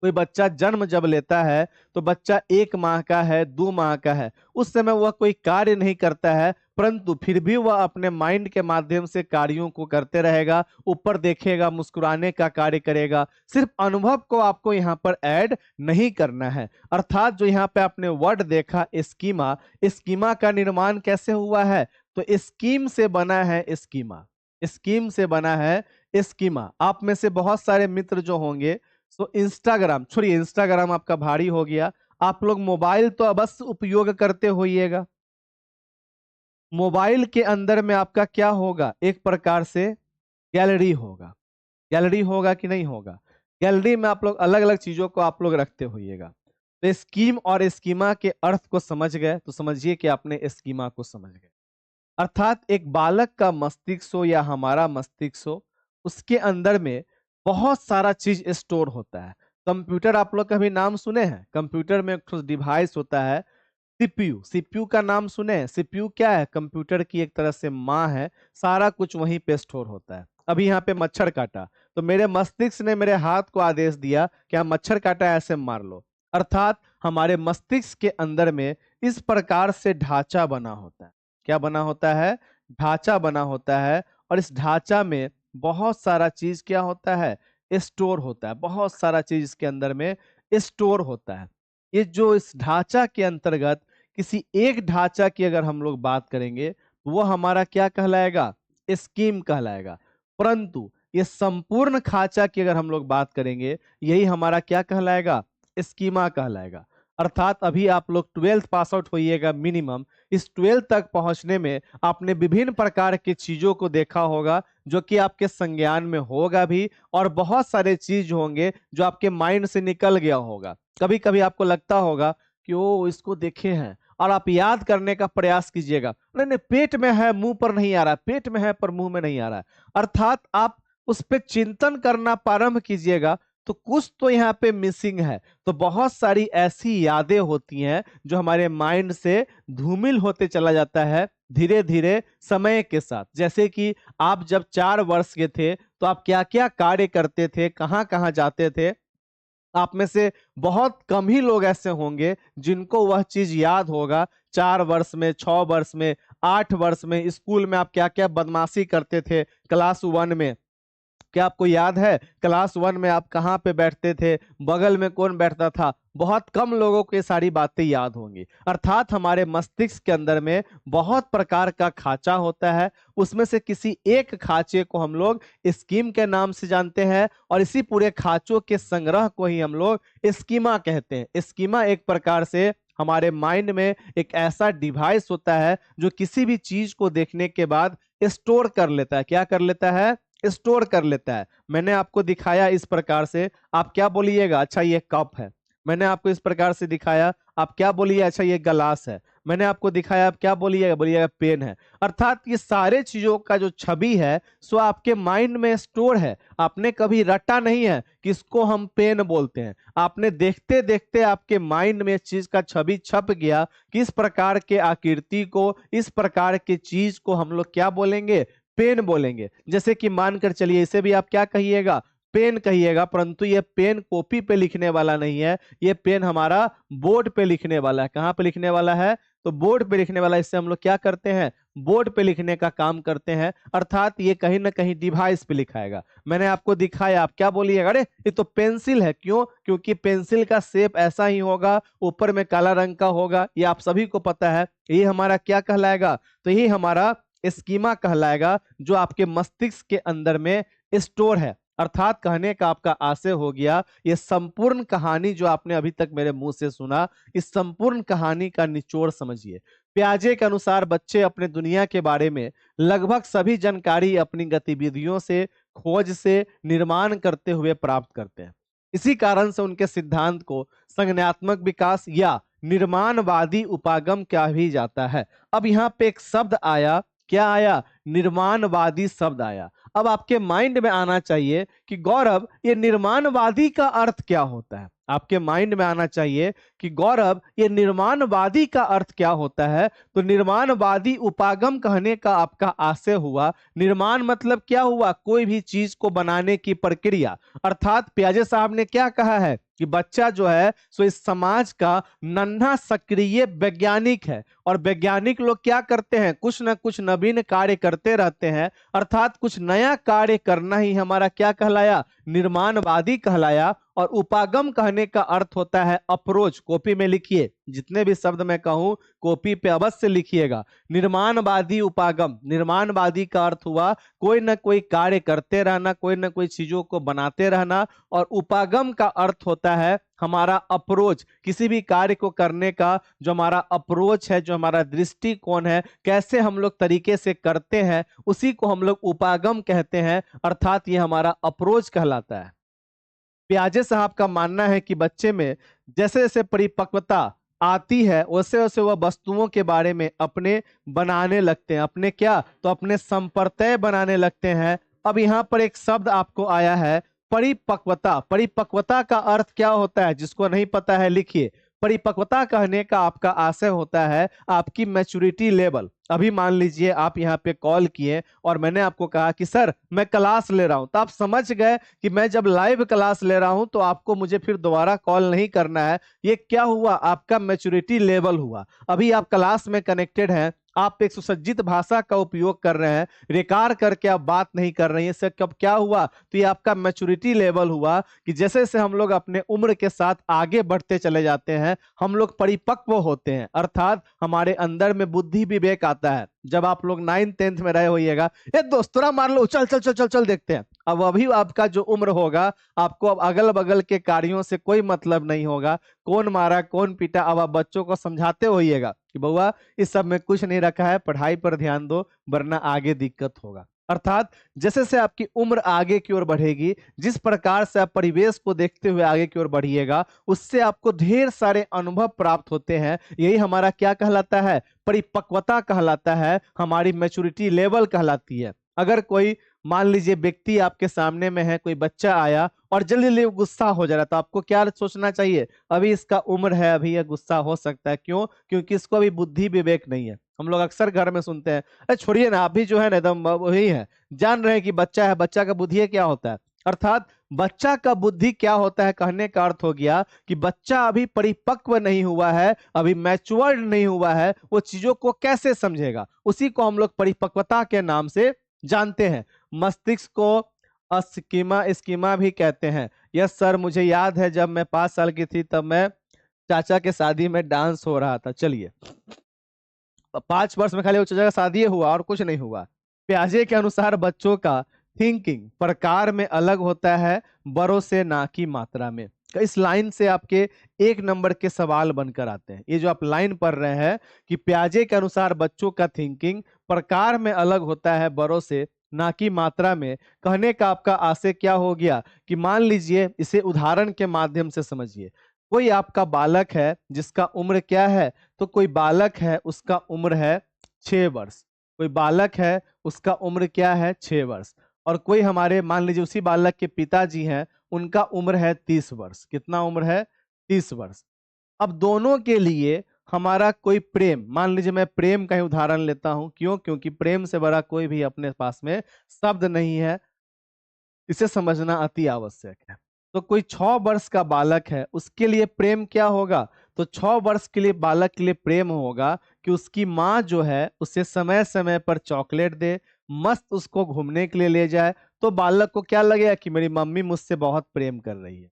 कोई बच्चा जन्म जब लेता है तो बच्चा 1 माह का है, 2 माह का है, उस समय वह कोई कार्य नहीं करता है, परंतु फिर भी वह अपने माइंड के माध्यम से कार्यों को करते रहेगा, ऊपर देखेगा, मुस्कुराने का कार्य करेगा। सिर्फ अनुभव को आपको यहाँ पर ऐड नहीं करना है। अर्थात जो यहाँ पे आपने वर्ड देखा स्कीमा, स्कीमा का निर्माण कैसे हुआ है? तो स्कीम से बना है स्कीमा, स्कीम से बना है स्कीमा। आप में से बहुत सारे मित्र जो होंगे, तो इंस्टाग्राम छोड़िए, इंस्टाग्राम आपका भारी हो गया, आप लोग मोबाइल तो अवश्य उपयोग करते होइएगा। मोबाइल के अंदर में आपका क्या होगा? एक प्रकार से गैलरी होगा। गैलरी होगा कि नहीं होगा? गैलरी में आप लोग अलग अलग चीजों को आप लोग रखते होइएगा। तो स्कीम और स्कीमा के अर्थ को समझ गए तो समझिए कि आपने स्कीमा को समझ गए। अर्थात एक बालक का मस्तिष्क हो या हमारा मस्तिष्क हो, उसके अंदर में बहुत सारा चीज स्टोर होता है। कंप्यूटर आप लोग कभी नाम सुने हैं? कंप्यूटर में एक डिवाइस होता है सीपीयू। सीपीयू का नाम सुने हैं? सीपीयू क्या है? कंप्यूटर की एक तरह से माँ है, सारा कुछ वहीं पे स्टोर होता है। अभी यहाँ पे मच्छर काटा तो मेरे मस्तिष्क ने मेरे हाथ को आदेश दिया कि हाँ मच्छर काटा, ऐसे मार लो। अर्थात हमारे मस्तिष्क के अंदर में इस प्रकार से ढांचा बना होता है। क्या बना होता है? ढांचा बना होता है। और इस ढांचा में बहुत सारा चीज क्या होता है? स्टोर होता है। बहुत सारा चीज इसके अंदर में स्टोर होता है। ये जो इस ढांचा के अंतर्गत किसी एक ढांचा की अगर हम लोग बात करेंगे तो वो हमारा क्या कहलाएगा? स्कीम कहलाएगा। परंतु ये संपूर्ण खांचा की अगर हम लोग बात करेंगे, यही हमारा क्या कहलाएगा? स्कीमा कहलाएगा। अर्थात अभी आप लोग 12th पास आउट होइएगा मिनिमम। इस 12th तक पहुंचने में आपने विभिन्न प्रकार की चीजों को देखा होगा जो कि आपके संज्ञान में होगा भी, और बहुत सारे चीज होंगे जो आपके माइंड से निकल गया होगा। कभी कभी आपको लगता होगा कि ओ इसको देखे हैं, और आप याद करने का प्रयास कीजिएगा, नहीं नहीं पेट में है मुंह पर नहीं आ रहा, पेट में है पर मुंह में नहीं आ रहा। अर्थात आप उस पर चिंतन करना प्रारंभ कीजिएगा तो कुछ तो यहाँ पे मिसिंग है। तो बहुत सारी ऐसी यादें होती हैं जो हमारे माइंड से धूमिल होते चला जाता है धीरे धीरे समय के साथ। जैसे कि आप जब 4 वर्ष के थे तो आप क्या क्या कार्य करते थे, कहाँ कहाँ जाते थे। आप में से बहुत कम ही लोग ऐसे होंगे जिनको वह चीज याद होगा। 4 वर्ष में, 6 वर्ष में, 8 वर्ष में स्कूल में आप क्या क्या बदमाशी करते थे। क्लास 1 में क्या आपको याद है? क्लास 1 में आप कहाँ पे बैठते थे, बगल में कौन बैठता था? बहुत कम लोगों को ये सारी बातें याद होंगी। अर्थात हमारे मस्तिष्क के अंदर में बहुत प्रकार का खांचा होता है, उसमें से किसी एक खांचे को हम लोग स्कीम के नाम से जानते हैं, और इसी पूरे खांचों के संग्रह को ही हम लोग स्कीमा कहते हैं। स्कीमा एक प्रकार से हमारे माइंड में एक ऐसा डिवाइस होता है जो किसी भी चीज को देखने के बाद स्टोर कर लेता है। क्या कर लेता है? स्टोर कर लेता है। मैंने आपको दिखाया इस प्रकार से, आप क्या बोलिएगा? अच्छा ये कप है। मैंने आपको इस प्रकार से दिखाया, आप क्या बोलिए? अच्छा ये गिलास है। मैंने आपको दिखाया, आप क्या बोलिएगा? बोलिएगा पेन है। अर्थात ये सारे चीजों का जो छवि है सो आपके माइंड में स्टोर है। आपने कभी रटा नहीं है कि इसको हम पेन बोलते हैं, आपने देखते देखते आपके माइंड में इस चीज का छवि छप गया कि इस प्रकार के आकृति को, इस प्रकार के चीज को हम लोग क्या बोलेंगे? पेन बोलेंगे। जैसे कि मानकर चलिए इसे भी आप क्या कहिएगा? पेन कहिएगा। परंतु ये पेन कॉपी पे लिखने वाला नहीं है, ये पेन हमारा बोर्ड पे लिखने वाला है। कहाँ पे लिखने वाला है? तो बोर्ड पे लिखने वाला। इससे हम लोग क्या करते हैं? बोर्ड पे लिखने का काम करते हैं। अर्थात ये कहीं ना कहीं डिवाइस पे लिखाएगा। मैंने आपको दिखाया, आप क्या बोलिएगा? अरे ये तो पेंसिल है। क्यों? क्योंकि पेंसिल का शेप ऐसा ही होगा, ऊपर में काला रंग का होगा, ये आप सभी को पता है। ये हमारा क्या कहलाएगा? तो ये हमारा स्कीमा कहलाएगा जो आपके मस्तिष्क के अंदर में स्टोर है। अर्थात कहने का आपका आशय हो गया, ये संपूर्ण कहानी जो आपने अभी तक मेरे मुंह से सुना, इस संपूर्ण कहानी का निचोड़ समझिए। पियाजे के अनुसार बच्चे अपने दुनिया के बारे में लगभग सभी जानकारी अपनी गतिविधियों से, खोज से, निर्माण करते हुए प्राप्त करते हैं। इसी कारण से उनके सिद्धांत को संज्ञानात्मक विकास या निर्माणवादी उपागम कहा भी जाता है। अब यहाँ पे एक शब्द आया, क्या आया? निर्माणवादी शब्द आया। अब आपके माइंड में आना चाहिए कि गौरव ये निर्माणवादी का अर्थ क्या होता है। आपके माइंड में आना चाहिए कि गौरव ये निर्माणवादी का अर्थ क्या होता है। तो निर्माणवादी उपागम कहने का आपका आशय हुआ। निर्माण मतलब क्या हुआ, कोई भी चीज को बनाने की प्रक्रिया। अर्थात प्याजे साहब ने क्या कहा है कि बच्चा जो है सो इस समाज का नन्हा सक्रिय वैज्ञानिक है, और वैज्ञानिक लोग क्या करते हैं, कुछ ना कुछ नवीन कार्य करते रहते हैं। अर्थात कुछ नया कार्य करना ही हमारा क्या कहलाया, निर्माणवादी कहलाया। और उपागम कहने का अर्थ होता है अप्रोच। कॉपी में लिखिए, जितने भी शब्द मैं कहूं कॉपी पे अवश्य लिखिएगा। निर्माणवादी उपागम, निर्माणवादी का अर्थ हुआ कोई ना कोई कार्य करते रहना, कोई ना कोई चीजों को बनाते रहना। और उपागम का अर्थ होता है हमारा अप्रोच, किसी भी कार्य को करने का जो हमारा अप्रोच है, जो हमारा दृष्टिकोण है, कैसे हम लोग तरीके से करते हैं, उसी को हम लोग उपागम कहते हैं। अर्थात ये हमारा अप्रोच कहलाता है। प्याजे साहब का मानना है कि बच्चे में जैसे जैसे परिपक्वता आती है वैसे वैसे वह वस्तुओं के बारे में अपने बनाने लगते हैं, अपने क्या, तो अपने संप्रत्यय बनाने लगते हैं। अब यहाँ पर एक शब्द आपको आया है परिपक्वता। परिपक्वता का अर्थ क्या होता है, जिसको नहीं पता है लिखिए। परिपक्वता कहने का आपका आशय होता है आपकी मैच्योरिटी लेवल। अभी मान लीजिए आप यहाँ पे कॉल किए और मैंने आपको कहा कि सर मैं क्लास ले रहा हूं, तो आप समझ गए कि मैं जब लाइव क्लास ले रहा हूं तो आपको मुझे फिर दोबारा कॉल नहीं करना है। ये क्या हुआ, आपका मैच्योरिटी लेवल हुआ। अभी आप क्लास में कनेक्टेड हैं, आप एक सुसज्जित भाषा का उपयोग कर रहे हैं, रेकार करके आप बात नहीं कर रहे हैं। इससे कब क्या हुआ, तो ये आपका मैच्योरिटी लेवल हुआ कि जैसे जैसे हम लोग अपने उम्र के साथ आगे बढ़ते चले जाते हैं हम लोग परिपक्व होते हैं। अर्थात हमारे अंदर में बुद्धि विवेक आता है। जब आप लोग 9th-10th में रहे होइएगा, ए दोस्त थोड़ा मार लो, चल चल चल चल चल देखते हैं। अब अभी आपका जो उम्र होगा, आपको अब अगल बगल के कार्यों से कोई मतलब नहीं होगा, कौन मारा कौन पीटा। अब आप बच्चों को समझाते होइएगा कि बउआ इस सब में कुछ नहीं रखा है, पढ़ाई पर ध्यान दो वरना आगे दिक्कत होगा। अर्थात जैसे से आपकी उम्र आगे की ओर बढ़ेगी, जिस प्रकार से आप परिवेश को देखते हुए आगे की ओर बढ़िएगा, उससे आपको ढेर सारे अनुभव प्राप्त होते हैं। यही हमारा क्या कहलाता है, परिपक्वता कहलाता है, हमारी मैच्योरिटी लेवल कहलाती है। अगर कोई मान लीजिए व्यक्ति आपके सामने में है, कोई बच्चा आया और जल्दी जल्दी गुस्सा हो जा रहा है, तो आपको क्या सोचना चाहिए, अभी इसका उम्र है, अभी यह गुस्सा हो सकता है। क्यों, क्योंकि इसको अभी बुद्धि विवेक नहीं है। हम लोग अक्सर घर में सुनते हैं, अरे छोड़िए ना, अभी जो है ना एकदम वही है, जान रहे हैं कि बच्चा है, बच्चा का बुद्धि क्या होता है। अर्थात बच्चा का बुद्धि क्या होता है कहने का अर्थ हो गया कि बच्चा अभी परिपक्व नहीं हुआ है, अभी मैच्योर्ड नहीं हुआ है, वो चीजों को कैसे समझेगा, उसी को हम लोग परिपक्वता के नाम से जानते हैं। मस्तिष्क को स्कीमा स्कीमा भी कहते हैं। यस सर, मुझे याद है जब मैं 5 साल की थी तब मैं चाचा के शादी में डांस हो रहा था। चलिए 5 वर्ष में खाली वो चाचा का शादी हुआ और कुछ नहीं हुआ। प्याजे के अनुसार बच्चों का थिंकिंग प्रकार में अलग होता है, बड़ों से ना की मात्रा में। इस लाइन से आपके 1 नंबर के सवाल बनकर आते हैं। ये जो आप लाइन पढ़ रहे हैं कि प्याजे के अनुसार बच्चों का थिंकिंग प्रकार में अलग होता है, बड़ों से ना की मात्रा में, कहने का आपका आशय क्या हो गया कि मान लीजिए, इसे उदाहरण के माध्यम से समझिए। कोई आपका बालक है जिसका उम्र क्या है, तो कोई बालक है उसका उम्र है 6 वर्ष। कोई बालक है उसका उम्र क्या है, 6 वर्ष। और कोई हमारे मान लीजिए उसी बालक के पिताजी हैं, उनका उम्र है 30 वर्ष। कितना उम्र है, 30 वर्ष। अब दोनों के लिए हमारा कोई प्रेम, मान लीजिए मैं प्रेम का ही उदाहरण लेता हूं। क्यों, क्योंकि प्रेम से बड़ा कोई भी अपने पास में शब्द नहीं है, इसे समझना अति आवश्यक है। तो कोई 6 वर्ष का बालक है, उसके लिए प्रेम क्या होगा, तो 6 वर्ष के लिए बालक के लिए प्रेम होगा कि उसकी माँ जो है उसे समय समय पर चॉकलेट दे, मस्त उसको घूमने के लिए ले जाए। तो बालक को क्या लगेगा कि मेरी मम्मी मुझसे बहुत प्रेम कर रही है।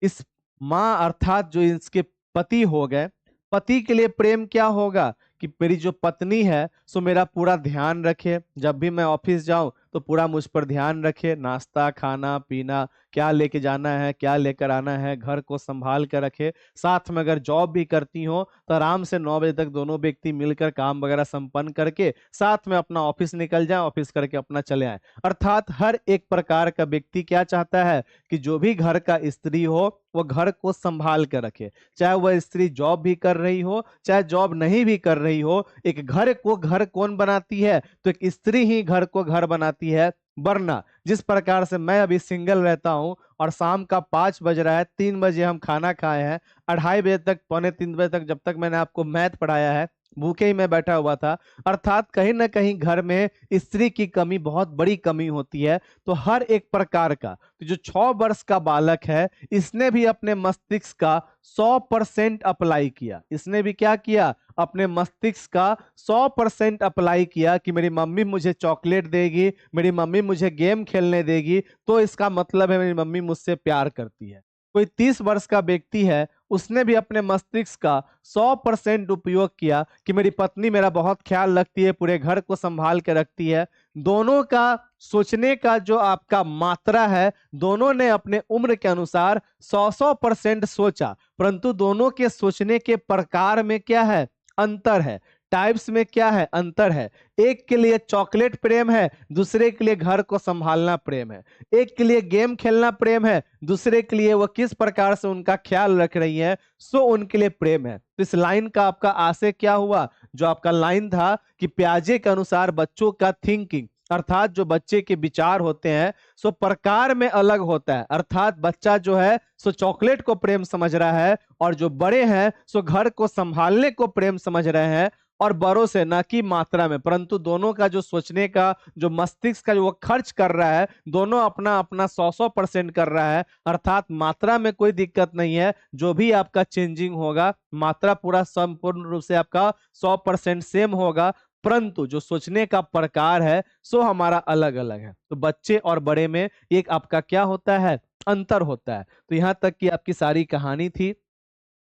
इस माँ अर्थात जो इसके पति हो गए, पति के लिए प्रेम क्या होगा कि मेरी जो पत्नी है सो मेरा पूरा ध्यान रखे, जब भी मैं ऑफिस जाऊं तो पूरा मुझ पर ध्यान रखे, नाश्ता खाना पीना, क्या लेके जाना है क्या लेकर आना है, घर को संभाल कर रखे। साथ में अगर जॉब भी करती हो तो आराम से 9 बजे तक दोनों व्यक्ति मिलकर काम वगैरह संपन्न करके साथ में अपना ऑफिस निकल जाए, ऑफिस करके अपना चले आए। अर्थात हर एक प्रकार का व्यक्ति क्या चाहता है कि जो भी घर का स्त्री हो वो घर को संभाल कर रखे, चाहे वह स्त्री जॉब भी कर रही हो चाहे जॉब नहीं भी कर रही हो। एक घर को घर कौन बनाती है, तो एक स्त्री ही घर को घर बनाती है। वरना जिस प्रकार से मैं अभी सिंगल रहता हूं और शाम का 5 बज रहा है, 3 बजे हम खाना खाए हैं, 2:30 बजे तक, पौने 3 बजे तक जब तक मैंने आपको मैथ पढ़ाया है भूखे ही मैं बैठा हुआ था। अर्थात कहीं ना कहीं घर में स्त्री की कमी बहुत बड़ी कमी होती है। तो हर एक प्रकार का, तो जो 6 वर्ष का बालक है इसने भी अपने मस्तिष्क का 100% अप्लाई किया। इसने भी क्या किया? अपने मस्तिष्क का 100% अप्लाई किया कि मेरी मम्मी मुझे चॉकलेट देगी, मेरी मम्मी मुझे गेम खेलने देगी, तो इसका मतलब है मेरी मम्मी मुझसे प्यार करती है। कोई 30 वर्ष का व्यक्ति है, उसने भी अपने मस्तिष्क का 100% उपयोग किया कि मेरी पत्नी मेरा बहुत ख्याल रखती है, पूरे घर को संभाल के रखती है। दोनों का सोचने का जो आपका मात्रा है, दोनों ने अपने उम्र के अनुसार 100% सोचा, परंतु दोनों के सोचने के प्रकार में क्या है? अंतर है। टाइप्स में क्या है? अंतर है। एक के लिए चॉकलेट प्रेम है, दूसरे के लिए घर को संभालना प्रेम है। एक के लिए गेम खेलना प्रेम है, दूसरे के लिए वो किस प्रकार से उनका ख्याल रख रही है, सो उनके लिए प्रेम है। तो इस लाइन का आपका आशय क्या हुआ? जो आपका लाइन था कि पियाजे के अनुसार बच्चों का थिंकिंग, अर्थात जो बच्चे के विचार होते हैं सो प्रकार में अलग होता है। अर्थात बच्चा जो है सो चॉकलेट को प्रेम समझ रहा है, और जो बड़े हैं सो घर को संभालने को प्रेम समझ रहे हैं, और बड़ों से ना कि मात्रा में। परंतु दोनों का जो सोचने का, जो मस्तिष्क का जो वो खर्च कर रहा है, दोनों अपना अपना 100% कर रहा है। अर्थात मात्रा में कोई दिक्कत नहीं है, जो भी आपका चेंजिंग होगा मात्रा पूरा संपूर्ण रूप से आपका 100% सेम होगा, परंतु जो सोचने का प्रकार है सो हमारा अलग अलग है। तो बच्चे और बड़े में एक आपका क्या होता है? अंतर होता है। तो यहां तक की आपकी सारी कहानी थी,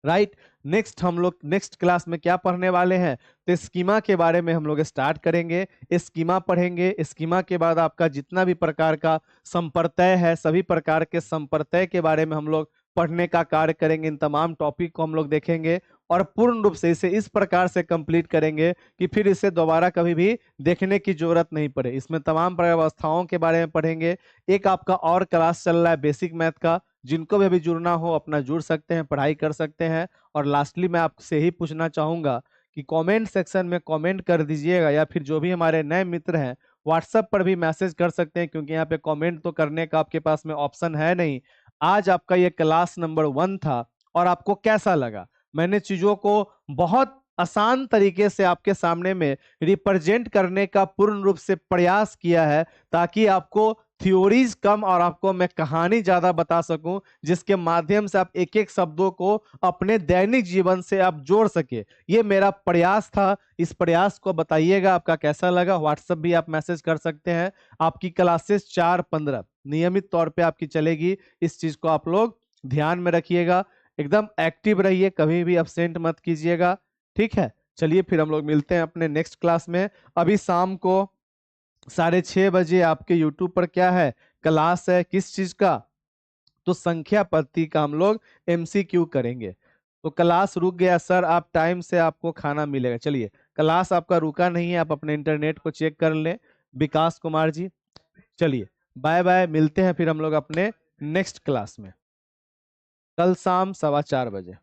राइट। नेक्स्ट हम लोग नेक्स्ट क्लास में क्या पढ़ने वाले हैं? तो स्कीमा के बारे में हम लोग स्टार्ट करेंगे। स्कीमा पढ़ेंगे। स्कीमा के बाद आपका जितना भी प्रकार का संप्रत्यय है, सभी प्रकार के संप्रत्यय के बारे में हम लोग पढ़ने का कार्य करेंगे। इन तमाम टॉपिक को हम लोग देखेंगे और पूर्ण रूप से इसे इस प्रकार से कंप्लीट करेंगे कि फिर इसे दोबारा कभी भी देखने की जरूरत नहीं पड़े। इसमें तमाम व्यवस्थाओं के बारे में पढ़ेंगे। एक आपका और क्लास चल रहा है बेसिक मैथ का, जिनको भी अभी जुड़ना हो अपना जुड़ सकते हैं, पढ़ाई कर सकते हैं। और लास्टली मैं आपसे ही पूछना चाहूंगा कि कमेंट सेक्शन में कमेंट कर दीजिएगा, या फिर जो भी हमारे नए मित्र हैं व्हाट्सएप पर भी मैसेज कर सकते हैं, क्योंकि यहाँ पे कमेंट तो करने का आपके पास में ऑप्शन है नहीं। आज आपका ये क्लास नंबर 1 था, और आपको कैसा लगा? मैंने चीजों को बहुत आसान तरीके से आपके सामने में रिप्रेजेंट करने का पूर्ण रूप से प्रयास किया है, ताकि आपको थ्योरीज कम और आपको मैं कहानी ज्यादा बता सकूं, जिसके माध्यम से आप एक एक शब्दों को अपने दैनिक जीवन से आप जोड़ सके। ये मेरा प्रयास था। इस प्रयास को बताइएगा आपका कैसा लगा। व्हाट्सएप भी आप मैसेज कर सकते हैं। आपकी क्लासेस 4-15 नियमित तौर पे आपकी चलेगी। इस चीज को आप लोग ध्यान में रखिएगा। एकदम एक्टिव रहिए, कभी भी अब्सेंट मत कीजिएगा, ठीक है। चलिए फिर हम लोग मिलते हैं अपने नेक्स्ट क्लास में। अभी शाम को 6:30 बजे आपके यूट्यूब पर क्या है? क्लास है। किस चीज का? तो संख्या पद्धति का हम लोग MCQ करेंगे। तो क्लास रुक गया सर, आप टाइम से आपको खाना मिलेगा। चलिए, क्लास आपका रुका नहीं है, आप अपने इंटरनेट को चेक कर लें। विकास कुमार जी, चलिए बाय बाय, मिलते हैं फिर हम लोग अपने नेक्स्ट क्लास में कल शाम 4:15 बजे।